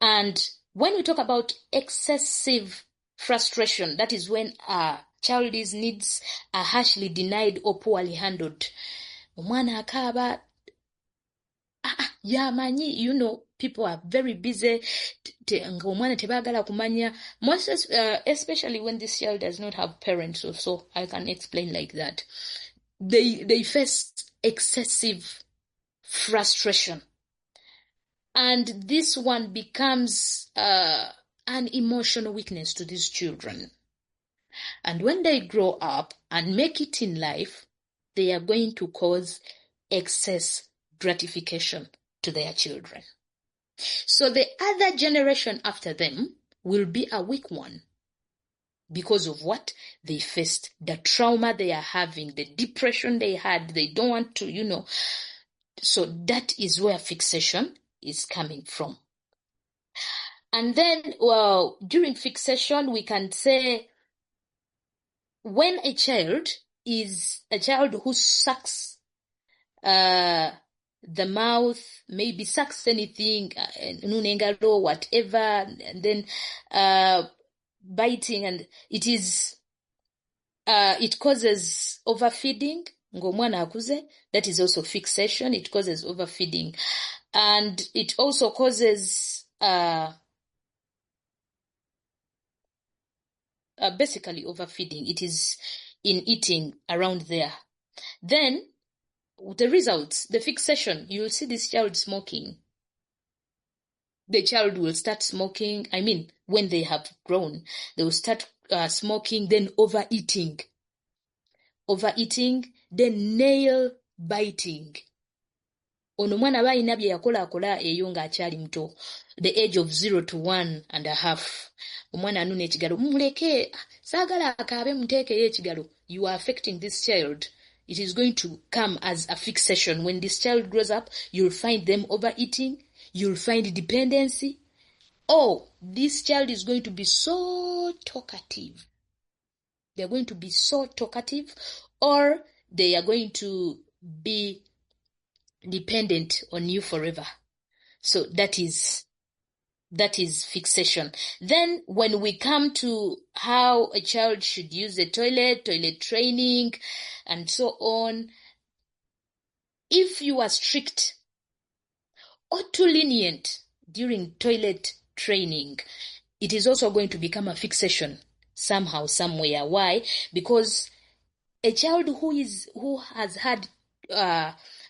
And when we talk about excessive frustration, that is when a child's needs are harshly denied or poorly handled. Omwana akaaba, yamanyi, people are very busy. Omwana tebagala kumanya. Especially when this child does not have parents, so I can explain like that. They face excessive frustration. And this one becomes an emotional weakness to these children. And when they grow up and make it in life, they are going to cause excess gratification to their children. So the other generation after them will be a weak one. Because of what they faced, the trauma they are having, the depression they had, they don't want to, So that is where fixation is coming from. And then, during fixation, we can say when a child is a child who sucks the the mouth, maybe sucks anything, nunengalo, whatever, and then biting, and it causes overfeeding. Ng'omwana akuze, that is also fixation. It causes overfeeding, and it also causes basically overfeeding. It is in eating around there. Then the results, the fixation, you will see this child smoking. The child will start smoking. I mean, when they have grown, they will start smoking, then overeating, then nail biting. Ono mwana aba alina bye yakolaakola eyo ng'akyali muto, the age of 0 to 1.5. Omwana anuna ekigalo, muleke, saagala akaabe muteekeyo ekigalo. You are affecting this child. It is going to come as a fixation. When this child grows up, you'll find them overeating, you'll find dependency. Oh, this child is going to be so talkative. They're going to be so talkative, or they are going to be dependent on you forever. So that is fixation. Then when we come to how a child should use the toilet training, and so on, if you are strict or too lenient during toilet training, it is also going to become a fixation somehow, somewhere. Why? Because a child who has had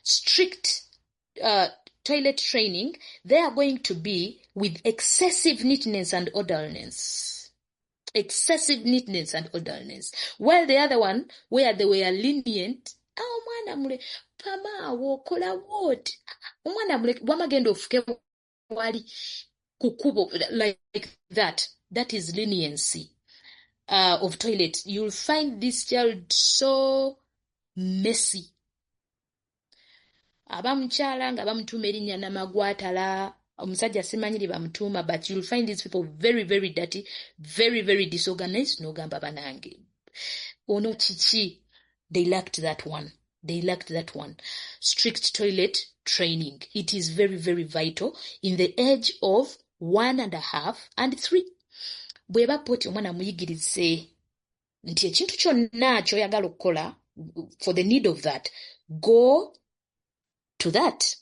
strict toilet training, they are going to be with excessive neatness and orderliness. While the other one, where they were lenient, mwana mule pama wokola what? Mwana mule wamagendo ofuke wali kukubo, like that. That is leniency of toilet. You'll find this child so messy. Abamukyala nga bamutuuma erinnya Namagwatala, omusajja simanyiri bamutuuma, but you'll find these people very, very dirty, very, very disorganized. N'ogamba banange ono kiki? They lacked that one. Strict toilet training. It is very, very vital in the age of 1.5 and 3. Bweba poti omwana muyigirize nti ekintu kyonna ky'oyagala okukola, for the need of that, go to that.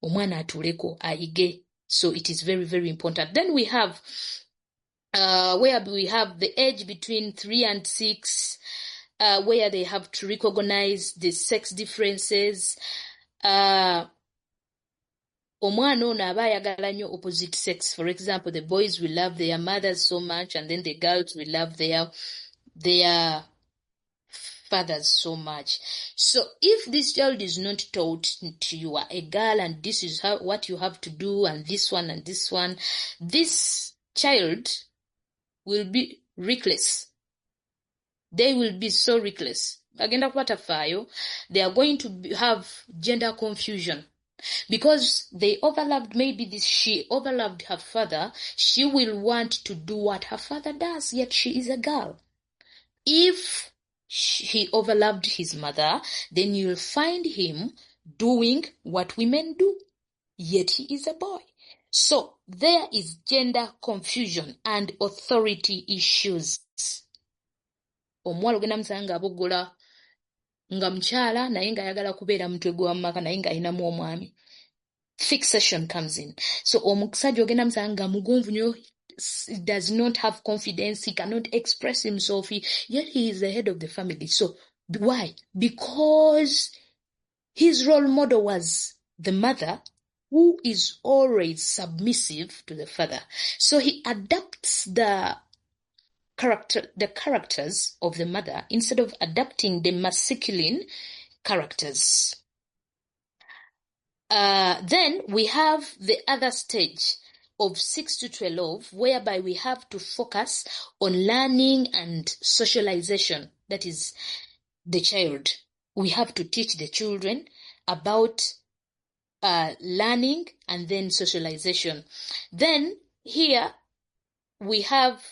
Omwana atuleko ayige. So it is very, very important. Then we have where we have the age between 3 and 6, where they have to recognize the sex differences. Omwana ono aba ayagala nnyo opposite sex. For example, the boys will love their mothers so much, and then the girls will love their fathers so much. So if this child is not taught you are a girl and this is what you have to do, and this one, this child will be reckless. They will be so reckless. Agenda kwatafaayo, they are going to have gender confusion. Because they overloved, she overloved her father, she will want to do what her father does, yet she is a girl. If he overloved his mother, then you'll find him doing what women do, yet he is a boy. So there is gender confusion and authority issues. Omuwala ogenda musanga abogola nga mukyala naye nga ayagala kubeera mutwe gwa maka naye nga ayinamu omwami. Fixation comes in. So omusajja ogenda musanga mugonvu nnyo, does not have confidence, he cannot express himself, yet he is the head of the family. So why? Because his role model was the mother, who is always submissive to the father. So he adapts the characters of the mother instead of adapting the masculine characters. Then we have the other stage of 6 to 12, whereby we have to focus on learning and socialization. That is the child. We have to teach the children about learning and then socialization. Then here we have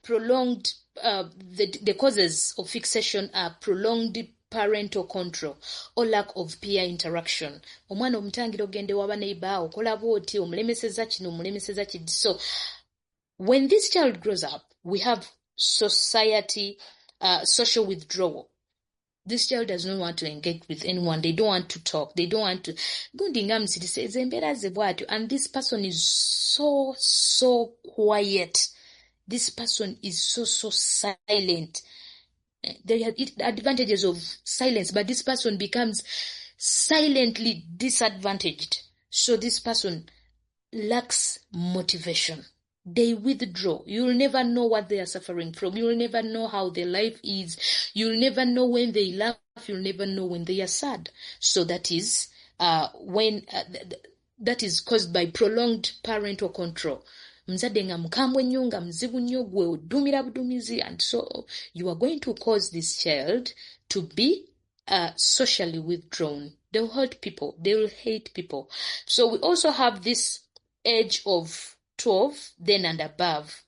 prolonged, the causes of fixation are prolonged parental control or lack of peer interaction. Omwana omutangira ogende waba neighbor okola bwoti omulemeseza kino omulemeseza kidi. So when this child grows up, we have social withdrawal. This child does not want to engage with anyone. They don't want to talk. They don't want to. And this person is so quiet. This person is so silent. There are advantages of silence, but this person becomes silently disadvantaged. So this person lacks motivation. They withdraw. You'll never know what they are suffering from. You'll never know how their life is. You'll never know when they laugh. You'll never know when they are sad. So that is that is caused by prolonged parental control. Mzadde nga mukambwe nnyo nga muzibu nnyo gwe oddumira budumizi, and so you are going to cause this child to be socially withdrawn. They'll hurt people. They will hate people. So we also have this age of 12 then and above,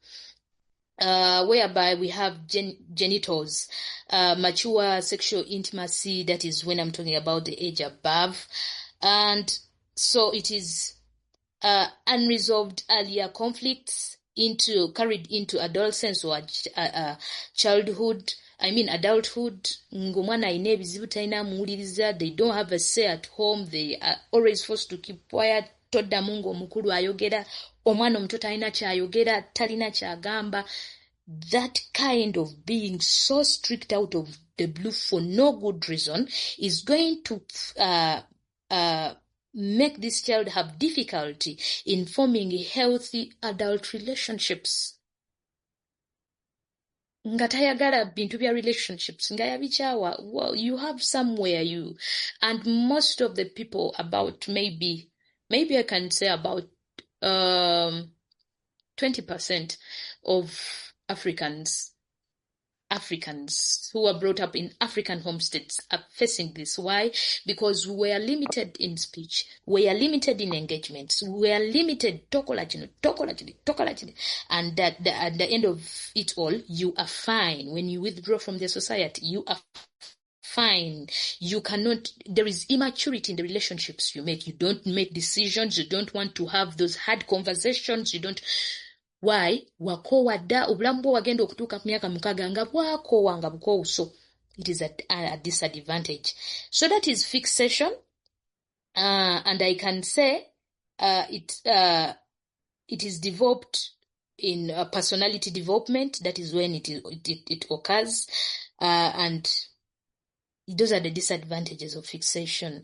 whereby we have genitals, mature sexual intimacy. That is when I'm talking about the age above. And so it is unresolved earlier conflicts carried into adolescence or childhood. Adulthood. Ngomwana ayina ebizibu talina muwuliriza. They don't have a say at home. They are always forced to keep quiet. Toddamu ng'omukulu ayogera, omwana omuto talina kyayogera, talina kyagamba. That kind of being so strict out of the blue for no good reason is going to make this child have difficulty in forming healthy adult relationships. Nga tayagala bintu bya relationships, nga yabikyawa. Well, you have somewhere and most of the people, about maybe I can say about 20% of Africans who are brought up in African homesteads are facing this. Why? Because we are limited in speech, we are limited in engagements, we are limited, and at the end of it all, you are fine. When you withdraw from the society, you are fine. You cannot, there is immaturity in the relationships you make. You don't make decisions, you don't want to have those hard conversations, you don't. Why? Wakowa da obulamu bwo wagenda okutuuka ku myaka 6 nga bwakowa nga bukoowu. So it is a disadvantage. So that is fixation, and I can say it is developed in personality development. That is when it occurs, and those are the disadvantages of fixation.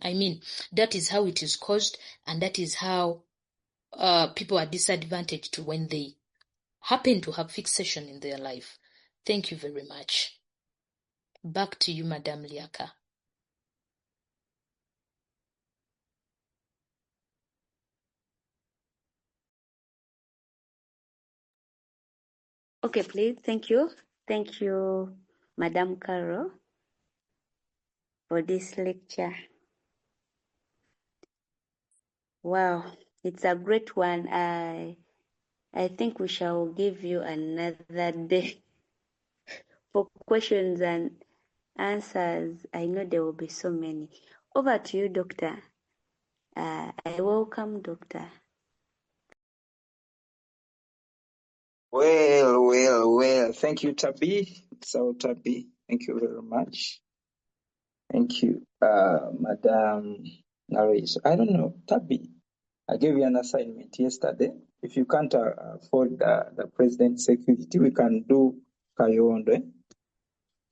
That is how it is caused, and that is how people are disadvantaged when they happen to have fixation in their life. Thank you very much. Back to you, Madam Liaka. Okay, please. Thank you. Thank you, Madam Carol, for this lecture. Wow, it's a great one. I think we shall give you another day for questions and answers. I know there will be so many. Over to you, Doctor. I welcome Doctor. Well. Thank you, Tabi. So, Tabi, thank you very much. Thank you, Madam Nalweyiso. I don't know, Tabi, I gave you an assignment yesterday. If you can't afford the president's security, we can do Kayondo,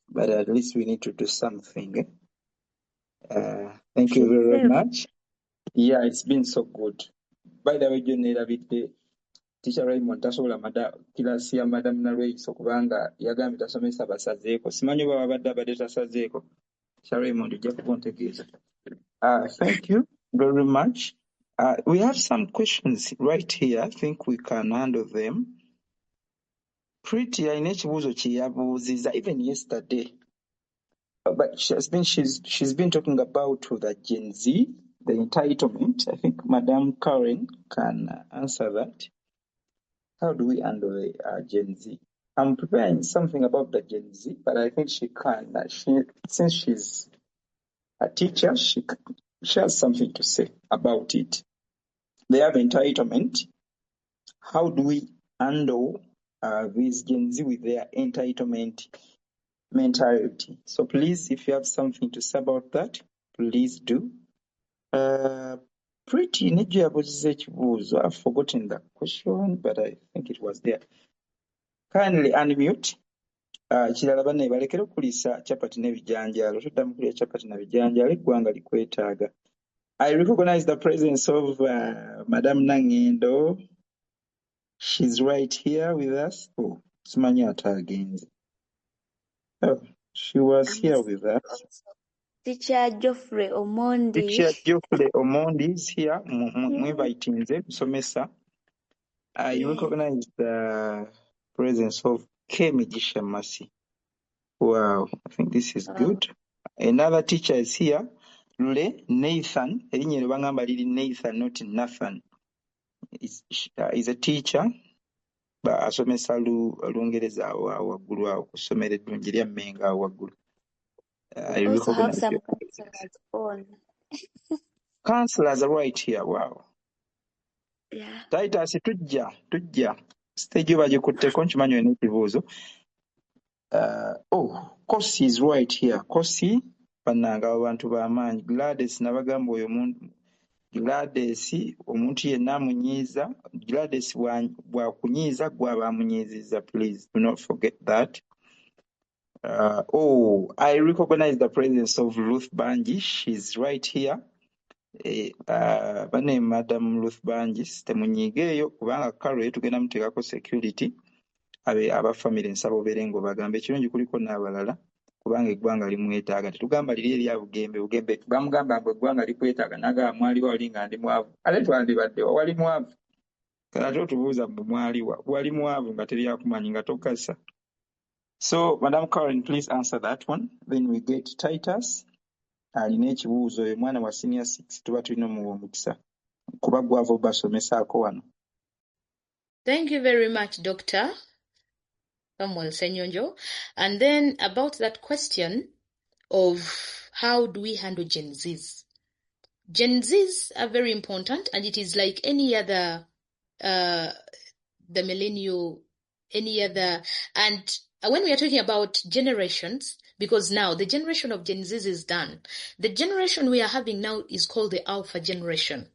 but at least we need to do something. Thank you very much. Yeah, it's been so good. By the way, you need a bit. Teacher Raymond tasobola kilasi ya Madam Nalweyiso kubanga yagambye tasomesa basazeeko. Simanyi baba badde tasazeeko. Teacher Raymond ojja kukuntegeeza. Thank you very much. We have some questions right here. I think we can handle them. Pretty alina ekibuuzo kye yabuuzizza even yesterday. But she's been talking about the Gen Z, the entitlement. I think Madam Karen can answer that. How do we handle the Gen Z? I'm preparing something about the Gen Z, but I think she can. Since she's a teacher, she has something to say about it. They have entitlement. How do we handle these Gen Z with their entitlement mentality? So please, if you have something to say about that, please do. Pretty Nijja yabuzizza ekibuuzo. I've forgotten the question, but I think it was there. Kindly unmute. Kirala banne balekere okulisa chapati n'ebijanjaalo. Toddamu kulya chapati na bijanjaalo, eggwanga likwetaaga. I recognize the presence of Madam Nangendo. She's right here with us. Oh, simanyi ate agenze. Oh, she was here with us. Teacher Geoffrey Omondi. Teacher Geoffrey Omondi is here. Mwebayitinze musomesa. I recognize the presence of Kemigisha Masi. Wow, I think this is good. Another teacher is here. Lule Nathan. Erinnya lye bangamba liri Nathan, not Nathan. Is a teacher. Asomesa Lungereza waggulu awo ku ssomero eddungi lya Mmengo awo waggulu. We also have some counselors on. Counselors are right here. Wow. Yeah. Titus tujja. Stage bagikutteko nkimanyi olina ekibuuzo. Kosi is right here. Kosi bannanga abantu b'amaanyi. Gladys nabagamba oyo omuntu. Gladys omuntu yenna amunyiiza. Gladys bw'akunyiiza gw'aba amunyiizizza. Please do not forget that. I recognize the presence of Ruth Banji. She's right here. Bane Madam Ruth Banji, temunyigeeyo kubanga Carol tugenda muteekako security aba family nsaba obeere ng'obagambe ekirungi kuliko n'abalala kubanga eggwanga limwetaaga. Tetugamba liri erya Bugembe bamugamba mbu eggwanga likwetaaga n'agamba mwaliwa wali nga ndi mwavu. Ate twandibaddewa wali mwavu. Ate otubuuza mbu mwaliwa wali mwavu nga teri akumanyi nga tokasa. So, Madam Karen, please answer that one. Then we get Titus. Alina ekibuuzo oyo mwana wa senior 6 tuba tulina omuwa omukisa kuba gwava obasomesaako wano. Thank you very much, Dr. Samuel Senyonjo. And then about that question of how do we handle Gen Zs? Gen Zs are very important, and it is like any other, the millennial, any other, and when we are talking about generations, because now the generation of Gen Zs is done, the generation we are having now is called the Alpha generation.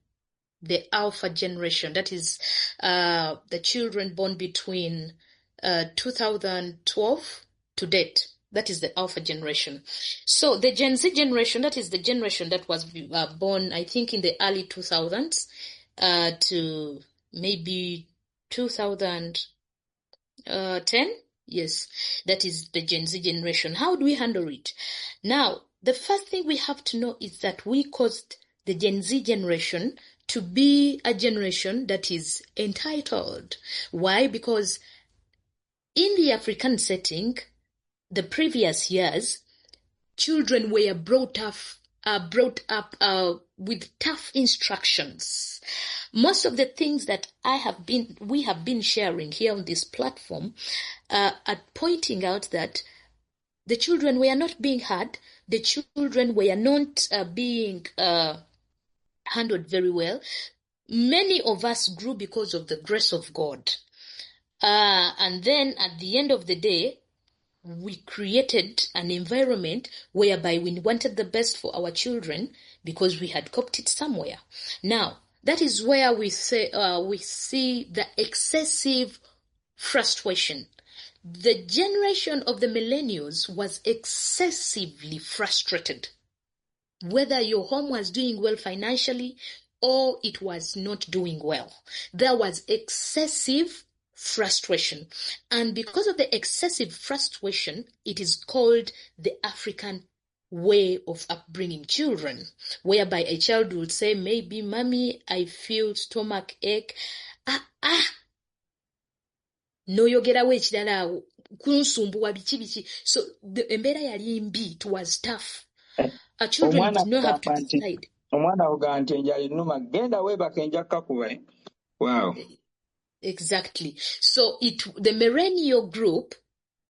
The Alpha generation, that is the children born between 2012 to date. That is the Alpha generation. So the Gen Z generation, that is the generation that was born, I think, in the early 2000s to maybe 2010. Yes, that is the Gen Z generation. How do we handle it? Now, the first thing we have to know is that we caused the Gen Z generation to be a generation that is entitled. Why? Because in the African setting, the previous years, children were brought up with tough instructions. Most of the things that we have been sharing here on this platform are pointing out that the children were not being heard, the children were not being handled very well. Many of us grew because of the grace of God. And then at the end of the day, we created an environment whereby we wanted the best for our children because we had copied it somewhere. Now, that is where we see the excessive frustration. The generation of the millennials was excessively frustrated. Whether your home was doing well financially or it was not doing well, there was excessive frustration. And because of the excessive frustration, it is called the African way of upbringing children, whereby a child would say, maybe, mommy, I feel stomach ache. Noyogerawo ekirala kunsumbuwa biki. So the embeera yali mbi, it was tough. Our children did not have to decide. Omwana oga nti enjala ennuma genda weebaka enja kakuba. Wow. Exactly. So the millennial group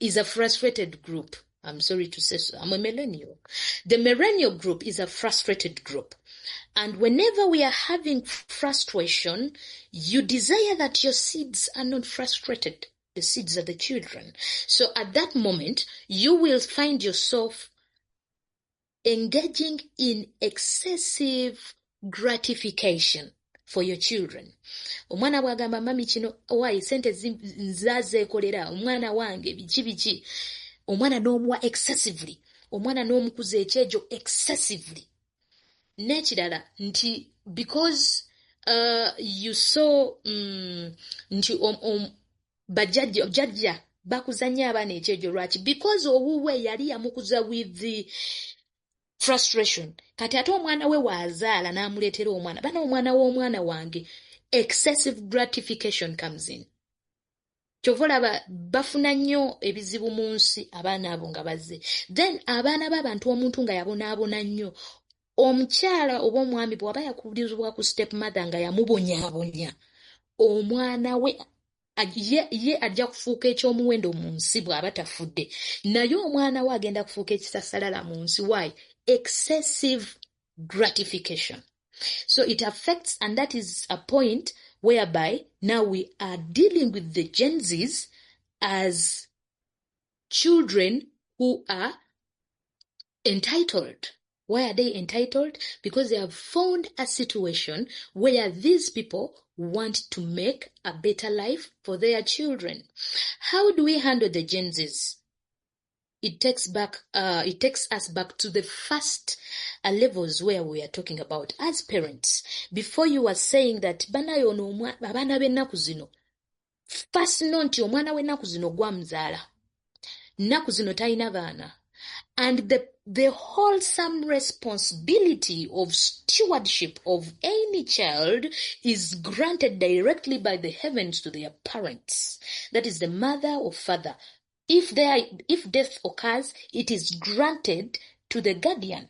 is a frustrated group. I'm sorry to say so. I'm a millennial. The millennial group is a frustrated group. And whenever we are having frustration, you desire that your seeds are not frustrated. The seeds are the children. So at that moment, you will find yourself engaging in excessive gratification for your children. Omwana bwagamba mami kino owaye sente nzazeekolera omwana wange biki omwana n'omuwa excessively, omwana n'omukuza ekyejo excessively. N'ekirala nti because you saw nti bajjajja bakuzanya abaana ekyejo lwaki? Because owuwe yali yamukuza with the frustration. Kati ate omwana we waazaala n'amuleetera omwana. Bana omwana w'omwana wange, excessive gratification comes in. Kyova olaba bafuna nnyo ebizibu mu nsi abaana abo nga bazze. Then abaana b'abantu omuntu nga yabonaabona nnyo. Omukyala oba omwami bw'aba yakubirizibwa ku step mother nga yamubonyaabonya, omwana we ye ajja kufuuka ekyomuwendo mu nsi bw'aba tafudde. Naye omwana we agenda kufuuka ekisasalala mu nsi. Why? Excessive gratification. So it affects, and that is a point whereby now we are dealing with the Gen Zs as children who are entitled. Why are they entitled? Because they have found a situation where these people want to make a better life for their children. How do we handle the Gen Zs? It takes us back to the first levels where we are talking about as parents. Before you were saying that bana yono abana b'ennaku zino, first know nti omwana w'ennaku zino gwamzaala, nnaku zino talina baana. And the wholesome responsibility of stewardship of any child is granted directly by the heavens to their parents. That is the mother or father. If death occurs, it is granted to the guardian.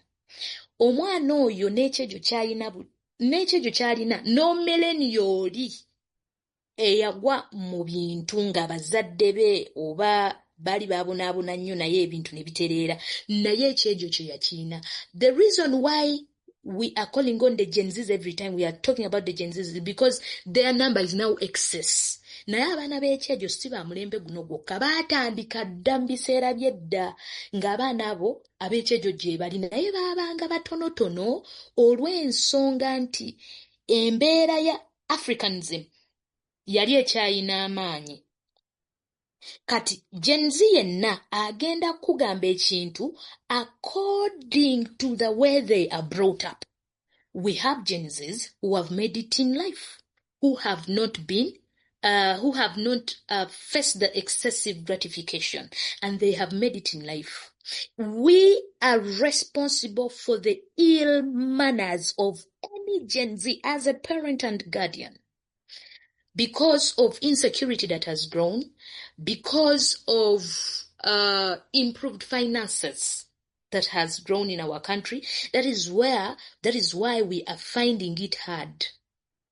Omwana oyo n'ekyejo ky'alina n'omeleni y'oli eyagwa mu bintu nga bazadde be oba bali babonaabona nnyo naye ebintu ne bitereera, naye ekyejo kye yakirina. The reason why we are calling on the Gen Zs every time we are talking about the Gen Zs is because their number is now excess. Naye abaana b'ekyejo si ba mulembe guno gwokka, baatandika dda mu biseera by'edda ng'abaana abo ab'ekyejo gye bali, naye baabanga batonotono olw'ensonga nti embeera ya Africanism yali ekyayina amaanyi. Kati Gen Z yenna agenda kugamba ekintu according to the way they are brought up. We have Gen Zs who have made it in life, who have not faced the excessive gratification, and they have made it in life. We are responsible for the ill manners of any Gen Z as a parent and guardian. Because of insecurity that has grown, because of improved finances that has grown in our country, that is why we are finding it hard.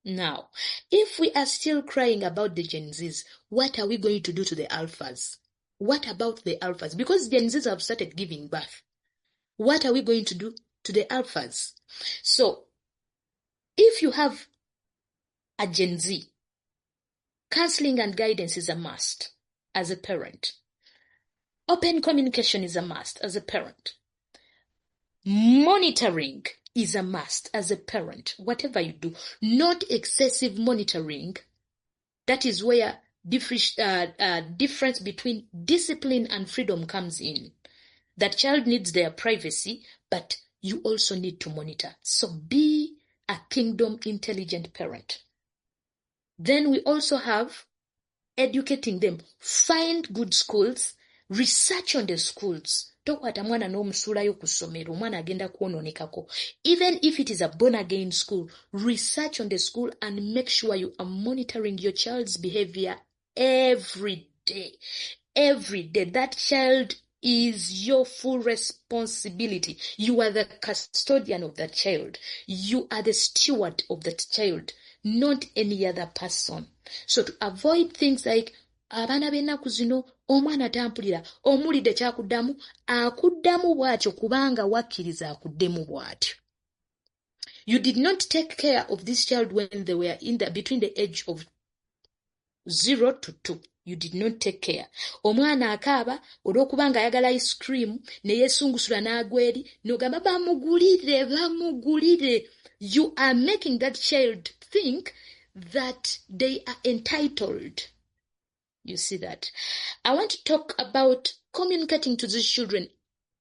Now, if we are still crying about the Gen Zs, what are we going to do to the alphas? What about the alphas? Because Gen Zs have started giving birth. What are we going to do to the alphas? So, if you have a Gen Z, counseling and guidance is a must as a parent. Open communication is a must as a parent. Monitoring is a must as a parent. Whatever you do, not excessive monitoring. That is where difference between discipline and freedom comes in. That child needs their privacy, but you also need to monitor. So be a kingdom intelligent parent. Then we also have educating them. Find good schools. Research on the schools. Tokwata mwana n'omusuulayo ku ssomero, omwana agenda kwonoonekako. Even if it is a born-again school, research on the school and make sure you are monitoring your child's behavior every day. Every day. That child is your full responsibility. You are the custodian of that child. You are the steward of that child, not any other person. So to avoid things like abaana b'ennaku zino omwana tampulira omulidde kyakuddamu akuddamu bw'atyo kubanga wakkiriza akuddemu bw'atyo. You did not take care of this child when they were between the age of 0 to 2. You did not take care. Omwana akaaba olw'okubanga ayagala ice cream ne yeesungusula n'agweri n'ogamba bamugulire. You are making that child think that they are entitled. You see that? I want to talk about communicating to these children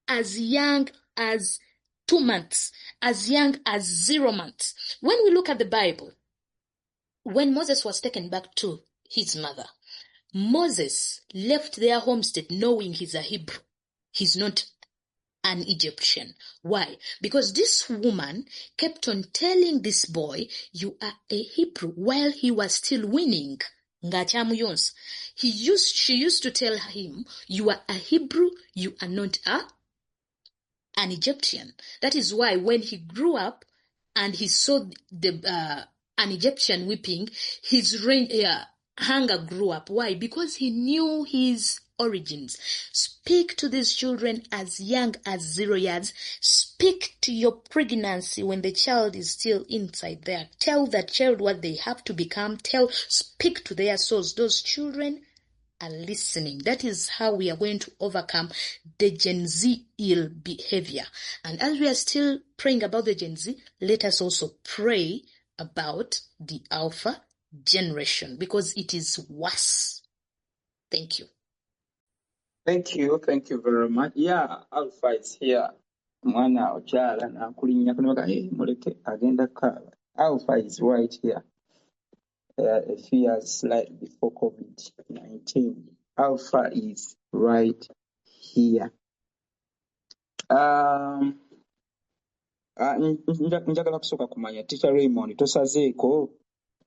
as young as 2 months, as young as 0 months. When we look at the Bible, when Moses was taken back to his mother, Moses left their homestead knowing he's a Hebrew. He's not an Egyptian. Why? Because this woman kept on telling this boy, you are a Hebrew, while he was still winning. She used to tell him, you are a Hebrew, you are not an Egyptian. That is why when he grew up and he saw an Egyptian weeping, his hunger grew up. Why? Because he knew his origins. Speak to these children as young as 0 years. Speak to your pregnancy when the child is still inside there. Tell that child what they have to become. Speak to their souls. Those children are listening. That is how we are going to overcome the Gen Z ill behavior. And as we are still praying about the Gen Z, let us also pray about the Alpha generation, because it is worse. Thank you. Thank you very much. Yeah, Alpha is here. Mwana ochala na kulinya kunoka muleke agenda kaaba. Alpha is right here. A few years slightly before COVID-19. Alpha is right here. Njagala kusooka kumanya Teacher Raymond tosazeeko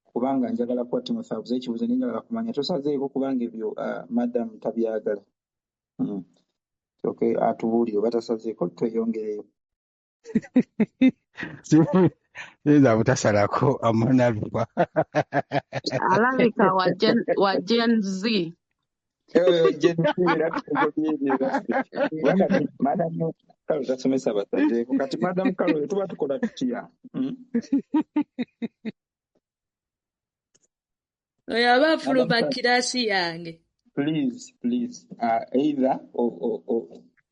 kubanga njagala kuwa Timothy abuze ekibuuzo njagala kumanya tosazeeko kubanga ebyo Madam tabyagala. Okay, atubuulire oba tasazeeko tweyongereyo. Nza butasalako amunalwa. Alabika wa Gen Z. Wakati Madam Carol tasomesa basazeeko kati Madam Carol tuba tukola tutya? Oyo abafuluma kirasi yange. Please, either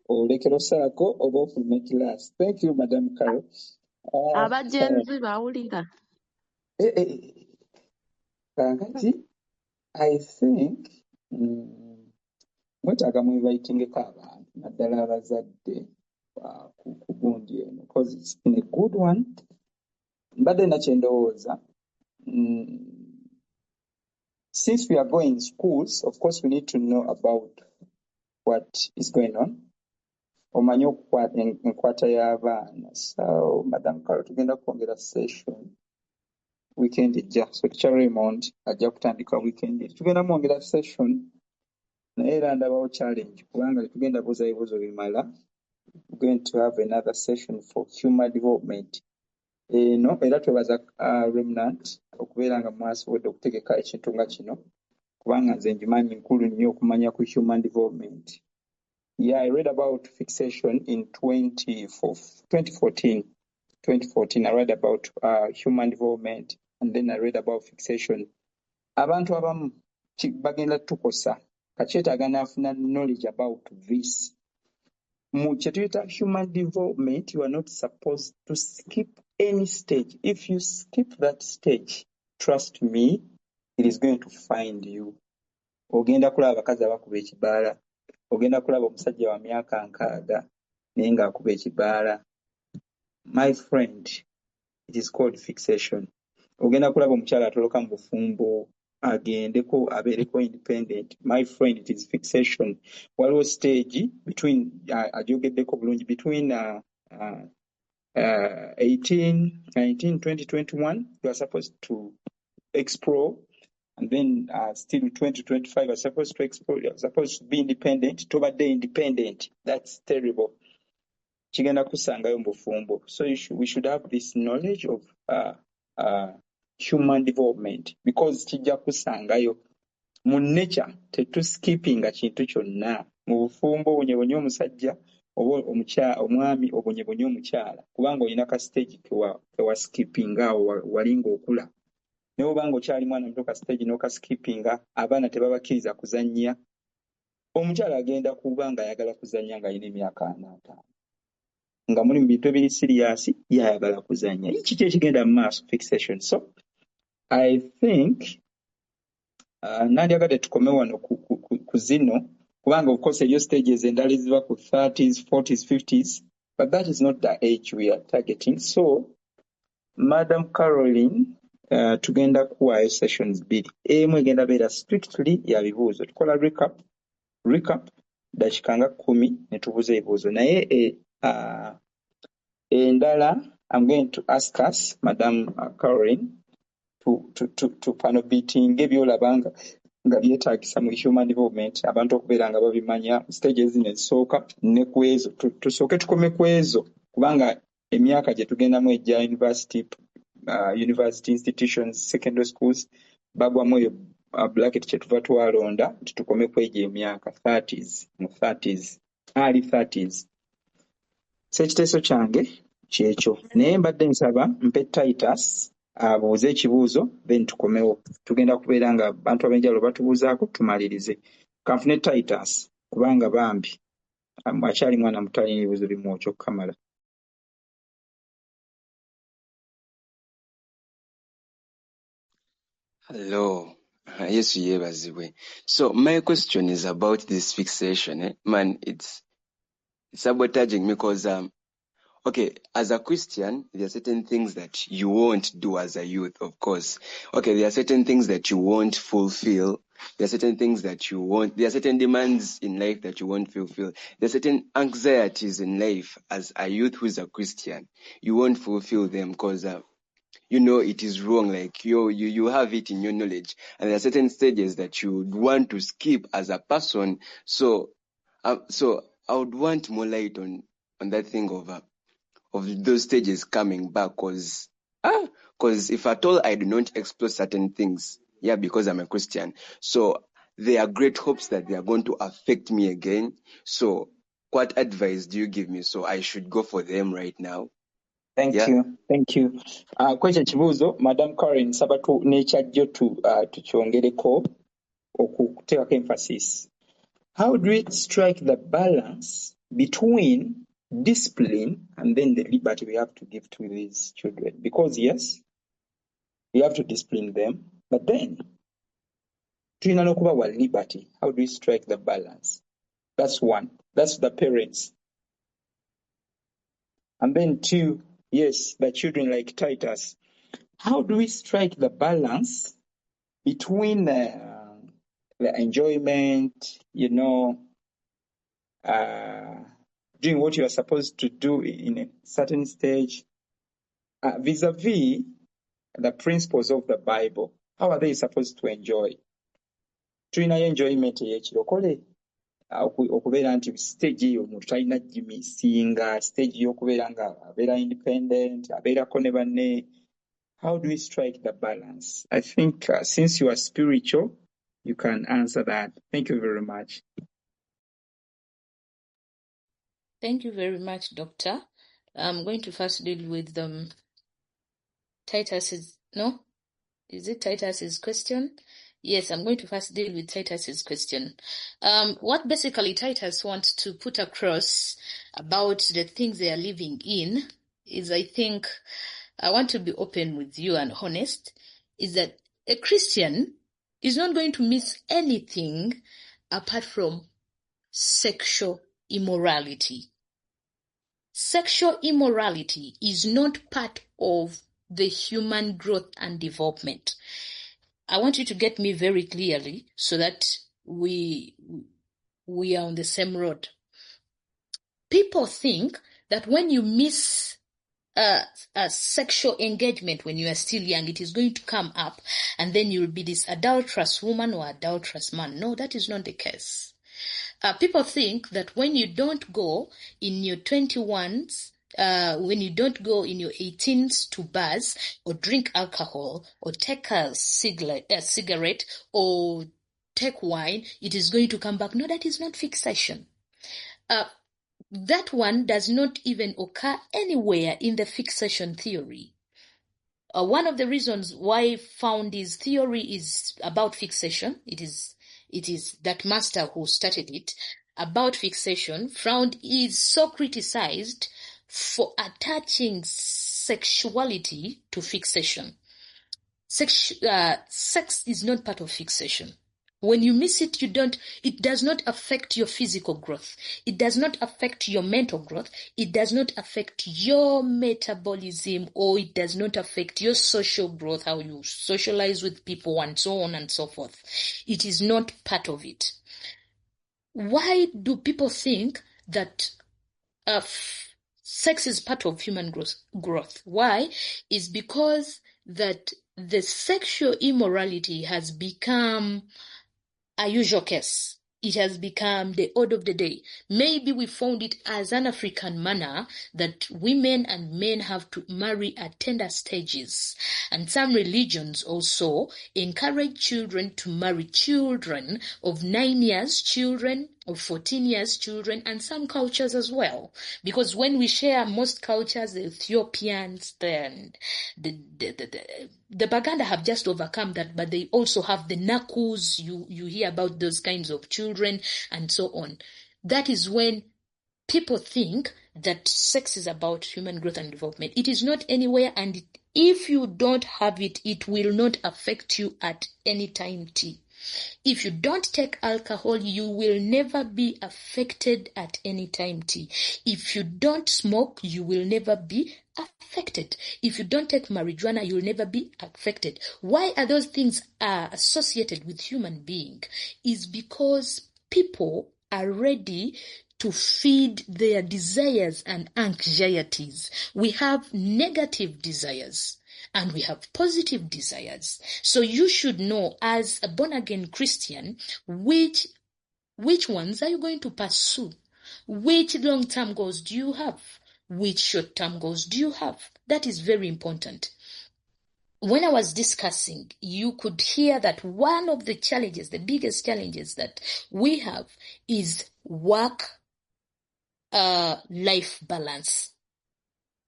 olekero saako oba ofulume kirasi. Thank you, Madam Carol. Aba Gen Z bawulira. Kakati, I think mwetaaga mwinvitingeko abantu naddala abazadde ku gundi eno because it's been a good one. Mbadde nakyendowooza. Since we are going to schools, of course, we need to know about what is going on. Omanyi enkwata y'abaana. So, Madam Carol, tugenda kwongera session weekend ejja. So, Teacher Raymond ajja kutandika weekend. Tugenda mwongera session naye era ndabawo challenge kubanga tugenda buuza ebibuuzo bimala. We're going to have another session for human development. No, era twebaza Remnant okubeera nga mwasobodde okutegeka ekintu nga kino kubanga nze njimanyi nkulu nnyo okumanya ku human development. Yeah, I read about fixation in 2014. I read about human development and then I read about fixation. Abantu abamu bagenda tukosa kakyetaaga n'afuna knowledge about this. Mu kye tuyita human development, you are not supposed to skip any stage. If you skip that stage, trust me, it is going to find you. Ogenda kulaba abakazi abakuba ekibaala. Ogenda kulaba omusajja wa myaka 6 naye ng'akuba ekibaala. My friend, it is called fixation. Ogenda kulaba omukyala atoloka mu bufumbo agendeko abeereko independent. My friend, it is fixation. Waliwo stage between ajogeddeko bulungi between 18, 19, 20, 21, you are supposed to explore, and then still 20, 25, you are supposed to explore, you are supposed to be independent. Tobadde independent. That's terrible. Kigenda kusangayo mu bufumbo. So we should have this knowledge of human development because kijja kusangayo. mu nature tetuskipinga kintu kyonna. Mu bufumbo obonyebonye omusajja oba omwami obonyebonye omukyala kubanga olina ka stage kewa skippinga awo walinga okula. Ne bw'obanga okyali mwana muto ka stage n'oka skippinga, abaana tebabakkiriza kuzannya. Omukyala agenda kuba nga ayagala kuzannya ng'alina emyaka 45. Nga muli mu bintu ebiri siriasi yayagala kuzannya. Kiki ekigenda mu maaso? Fixation. So I think nandyagadde tukome wano ku zino kubanga of course eriyo stages endala eziva ku 30s, 40s, 50s, but that is not the age we are targeting. So Madam Caroline, tugenda kuwaayo sessions 2. Emu egenda beera strictly ya bibuuzo. Tukola recap dakika nga 10 ne tubuuza ebibuuzo. Naye endala I'm going to ask us, Madam Caroline, to panel beating by'olabanga nga byetaagisa mu human development abantu okubeera nga babimanya stages zino ezisooka ne ku ezo tusooke tukome ku ezo kubanga emyaka gye tugendamu ejja university institutions, secondary schools bagwamu eyo bracket kye tuva twalonda nti tukome ku egyo emyaka 30s, mu 30s, early 30s. Sekiteeso kyange kyekyo naye mbadde nsaba mpe Titus abuuze ekibuuzo then tukomewo. Tugenda kubeera nga abantu ab'enjawulo batubuuzaako tumalirize. Kanfune Titus kubanga bambi akyali mwana muto alina ebibuuzo bimu kyokkamala. Hello. Yes, yebazibwe. So my question is about this fixation. Man, it's sabotaging me because okay, as a Christian, there are certain things that you won't do as a youth, of course. Okay, there are certain things that you won't fulfill. There are certain things that you won't, there are certain demands in life that you won't fulfill. There are certain anxieties in life as a youth who is a Christian. You won't fulfill them because you know it is wrong, like you have it in your knowledge, and there are certain stages that you would want to skip as a person. So I would want more light on that thing of those stages coming back, because if at all I do not explore certain things, because I'm a Christian, so there are great hopes that they are going to affect me again. So what advice do you give me? So I should go for them right now? Thank you. Kwekyo ekibuuzo Madam Caroline nsaba n'ekyajjo tukyongereko okuteekako emphasis. How do we strike the balance between discipline and then the liberty we have to give to these children? Because yes, we have to discipline them, but then tulina n'okubawa liberty. How do we strike the balance? That's one. That's the parents. And then two, yes, the children like Titus. How do we strike the balance between the enjoyment, doing what you are supposed to do in a certain stage, vis-a-vis the principles of the Bible? How are they supposed to enjoy? Tulinayo enjoyment ey'ekirokole okubeera nti stage eyo omuntu talina gimisinga, stage y'okubeera nga abeera independent, abeerako ne banne. How do we strike the balance? I think since you are spiritual, you can answer that. Thank you very much. Thank you very much, Doctor. I'm going to first deal with Titus's, no? Is it Titus's question? Yes, I'm going to first deal with Titus's question. What basically Titus wants to put across about the things they are living in is, I think, I want to be open with you and honest, is that a Christian is not going to miss anything apart from sexual immorality. Sexual immorality is not part of the human growth and development. I want you to get me very clearly so that we are on the same road. People think that when you miss a sexual engagement when you are still young, it is going to come up and then you'll be this adulterous woman or adulterous man. No, that is not the case. People think that when you don't go in your 21s, when you don't go in your 18s to bars or drink alcohol or take a cigarette or take wine, it is going to come back. No, that is not fixation. That one does not even occur anywhere in the fixation theory. One of the reasons why I found his theory is about fixation. It is that master who started it about fixation. Found is so criticized for attaching sexuality to fixation. Sex is not part of fixation. When you miss it, it does not affect your physical growth. It does not affect your mental growth. It does not affect your metabolism, or it does not affect your social growth, how you socialize with people and so on and so forth. It is not part of it. Why do people think that sex is part of human growth? Why? Is because that the sexual immorality has become a usual case. It has become the order of the day. Maybe we found it as an African manner that women and men have to marry at tender stages. And some religions also encourage children to marry children of 9 years, children of 14 years, children, and some cultures as well. Because when we share most cultures, the Ethiopians, the Baganda have just overcome that, but they also have the Nakus. You hear about those kinds of children and so on. That is when people think that sex is about human growth and development. It is not anywhere, and if you don't have it, it will not affect you at any time t. If you don't take alcohol, you will never be affected at any time t. If you don't smoke, you will never be affected. If you don't take marijuana, you will never be affected. Why are those things associated with human being? Is because people are ready to feed their desires and anxieties. We have negative desires and we have positive desires. So you should know, as a born-again Christian, which ones are you going to pursue? Which long-term goals do you have? Which short-term goals do you have? That is very important. When I was discussing, you could hear that one of the challenges, the biggest challenges that we have is work-life balance.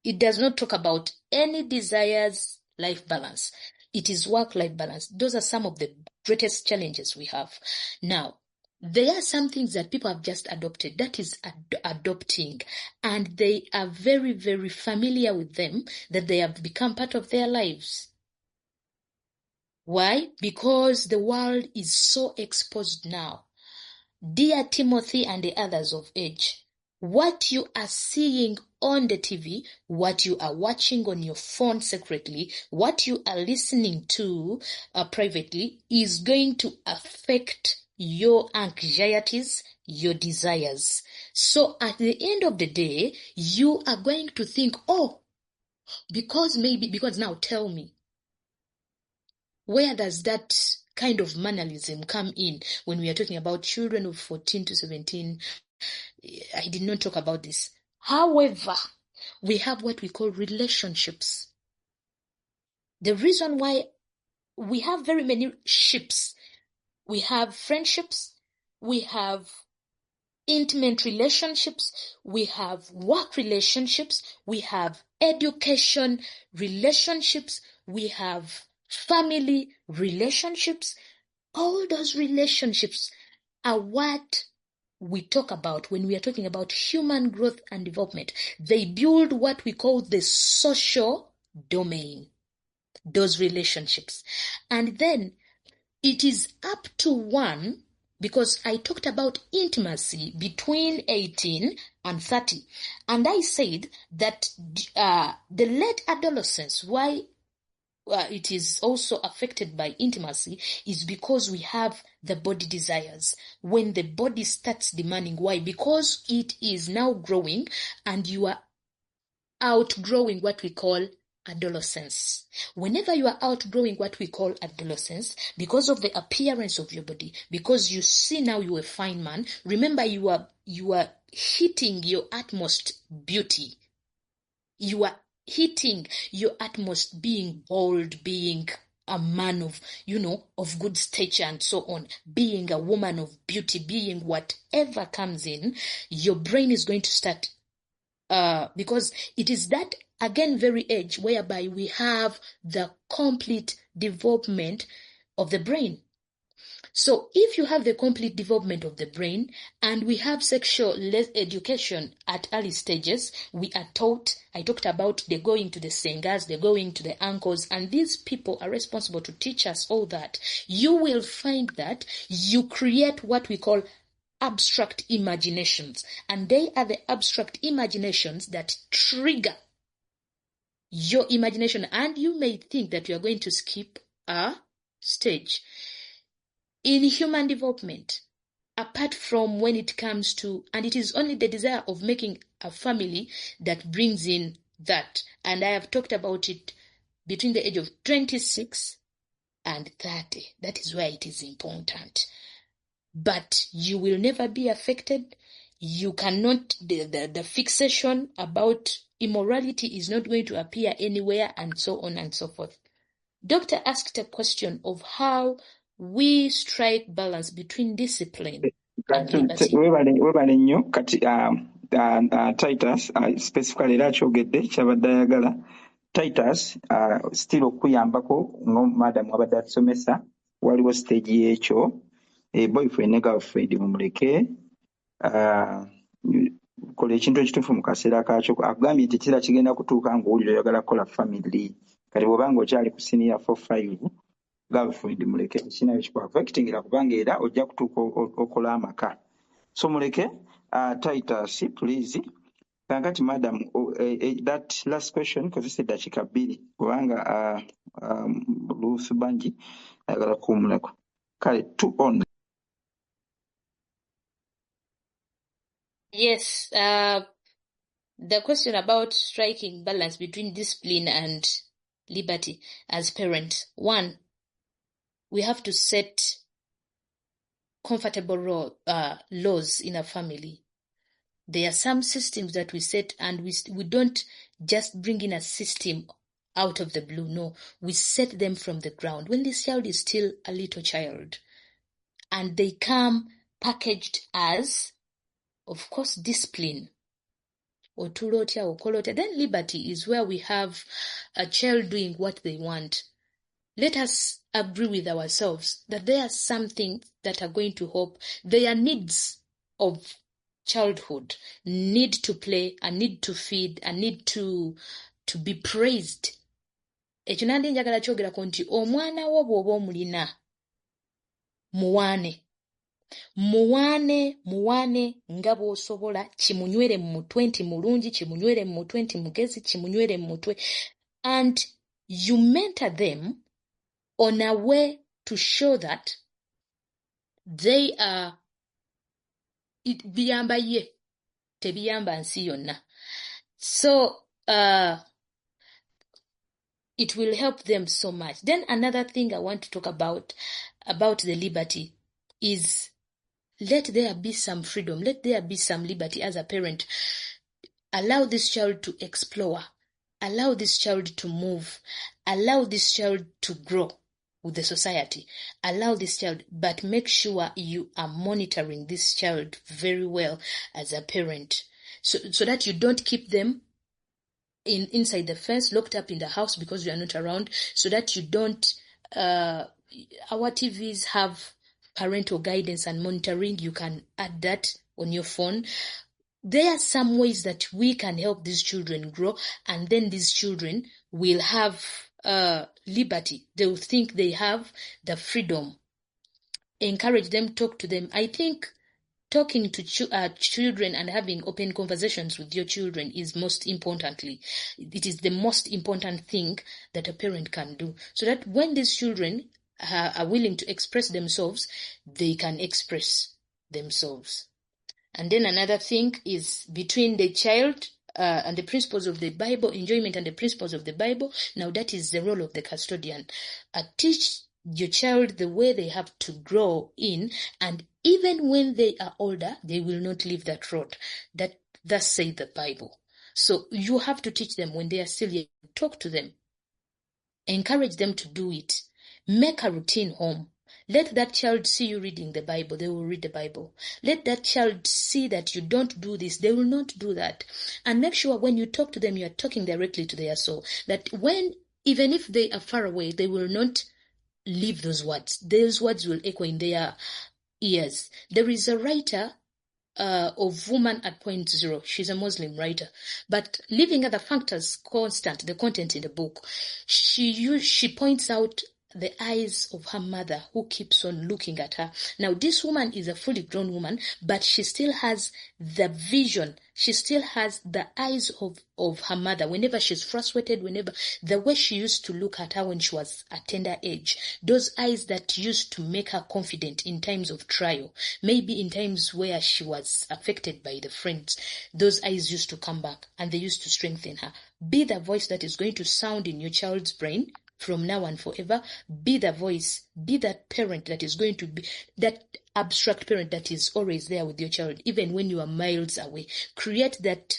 It does not talk about any desires, life balance. It is work-life balance. Those are some of the greatest challenges we have. Now, there are some things that people have just adopted. That is adopting. And they are very, very familiar with them, that they have become part of their lives. Why? Because the world is so exposed now. Dear Timothy and the others of age, what you are seeing on the TV, what you are watching on your phone secretly, what you are listening to privately is going to affect your anxieties, your desires. So at the end of the day, you are going to think, because now tell me, where does that kind of mannerism come in when we are talking about children of 14 to 17? I did not talk about this. However, we have what we call relationships. The reason why we have very many ships, we have friendships, we have intimate relationships, we have work relationships, we have education relationships, we have family relationships. All those relationships are what we talk about when we are talking about human growth and development. They build what we call the social domain, those relationships. And then it is up to one, because I talked about intimacy between 18 and 30. And I said that the late adolescence, why it is also affected by intimacy, is because we have the body desires. When the body starts demanding, why? Because it is now growing and you are outgrowing what we call adolescence. Whenever you are outgrowing what we call adolescence, because of the appearance of your body, because you see now you're a fine man, remember you are hitting your utmost beauty. You are hitting your utmost being bold, being a man of, of good stature and so on, being a woman of beauty, being whatever comes in, your brain is going to start, because it is that, again, very age whereby we have the complete development of the brain. So if you have the complete development of the brain and we have sexual education at early stages, we are taught, I talked about the going to the sengas, the going to the uncles, and these people are responsible to teach us all that. You will find that you create what we call abstract imaginations, and they are the abstract imaginations that trigger your imagination, and you may think that you are going to skip a stage in human development, apart from when it comes to, and it is only the desire of making a family that brings in that. And I have talked about it between the age of 26 and 30. That is where it is important. But you will never be affected. You cannot, the fixation about immorality is not going to appear anywhere, and so on and so forth. Doctor asked a question of how we strike balance between discipline and liberty. Webale nnyo kati Titus specifically era akyogedde kyabadde ayagala Titus still okuyambako nga madam abadde atusomesa waliwo stage y'ekyo boyfriend ne girlfriend mumuleke kola ekintu ekituufu mu kaseera kakyo. Akugambye nti kira kigenda kutuuka ng'owulira oyagala kukola family kati bw'oba ng'okyali ku senior 4-5 girlfriend muleke ekinayo kikwaffectingira kubanga era ojja kutuuka okola amaka. So muleke Titus please. Kankati madam that last question kozesa eddakiika 2 kubanga Ruth Banji ayagala kuwumulako. Kale 2 on. Yes, the question about striking balance between discipline and liberty as parents. 1, we have to set comfortable laws in a family. There are some systems that we set, and we don't just bring in a system out of the blue. No, we set them from the ground. When this child is still a little child, and they come packaged as, of course, discipline, then liberty is where we have a child doing what they want. Let us agree with ourselves that there are some things that are going to help their needs of childhood, need to play, a need to feed, a need to be praised. Ekyo nandi njagala kyogerako nti omwana wo bw'oba omulina muwaane nga bw'osobola, kimunywere mu mutwe nti mulungi, kimunywere mu mutwe nti mugezi, kimunywere mu mutwe, and you mentor them on a way to show that they are, biyamba ye, tebiyamba nsi yonna. So it will help them so much. Then another thing I want to talk about the liberty is, let there be some freedom, let there be some liberty as a parent. Allow this child to explore, allow this child to move, allow this child to grow with the society, allow this child, but make sure you are monitoring this child very well as a parent, so that you don't keep them inside the fence, locked up in the house because you are not around, so that you don't, our TVs have parental guidance and monitoring. You can add that on your phone. There are some ways that we can help these children grow, and then these children will have liberty. They will think they have the freedom. Encourage them, talk to them. I think talking to children and having open conversations with your children is most importantly. It is the most important thing that a parent can do, so that when these children are willing to express themselves, they can express themselves. And then another thing is between the child and the principles of the Bible, enjoyment and the principles of the Bible. Now that is the role of the custodian. Teach your child the way they have to grow in, and even when they are older, they will not leave that road. That thus says the Bible. So you have to teach them when they are still young. Talk to them. Encourage them to do it. Make a routine home. Let that child see you reading the Bible. They will read the Bible. Let that child see that you don't do this. They will not do that. And make sure when you talk to them, you are talking directly to their soul. That even if they are far away, they will not leave those words. Those words will echo in their ears. There is a writer of Woman at Point Zero. She's a Muslim writer, but leaving other factors constant, the content in the book, she points out the eyes of her mother who keeps on looking at her. Now, this woman is a fully grown woman, but she still has the vision. She still has the eyes of her mother. Whenever she's frustrated, whenever the way she used to look at her when she was a tender age, those eyes that used to make her confident in times of trial, maybe in times where she was affected by the friends, those eyes used to come back and they used to strengthen her. Be the voice that is going to sound in your child's brain from now and forever. Be the voice, be that parent that is going to be that abstract parent that is always there with your child, even when you are miles away. Create that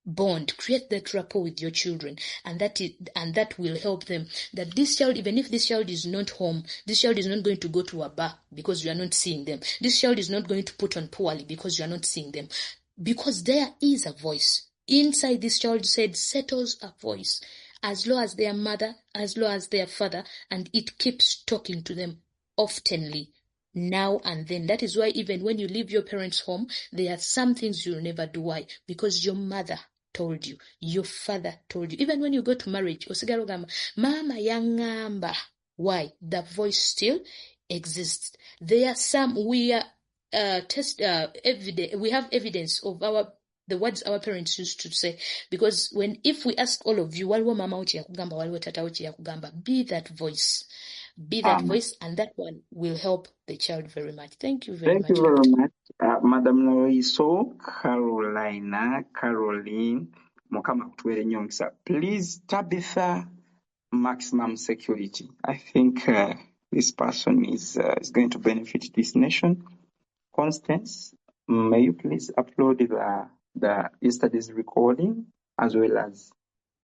bond, create that rapport with your children, and that will help them. That this child, even if this child is not home, this child is not going to go to a bar because you are not seeing them. This child is not going to put on poorly because you are not seeing them. Because there is a voice. Inside this child's head settles a voice, as low as their mother, as low as their father, and it keeps talking to them oftenly, now and then. That is why even when you leave your parents' home, there are some things you'll never do. Why? Because your mother told you, your father told you. Even when you go to marriage, osigala ogamba, mama yangamba. Why? The voice still exists. There are some, we are we have evidence of the words our parents used to say, because if we ask all of you, waliwo mama uchi yakugamba, waliwo tata uchi yakugamba, be that voice, and that one will help the child very much. Thank you very Thank much. you very much, Madam Nalweyiso, Caroline, Mukama kutuwere nnyo omukisa. Please, Tabitha, maximum security. I think this person is going to benefit this nation. Constance, may you please upload the yesterday's recording as well as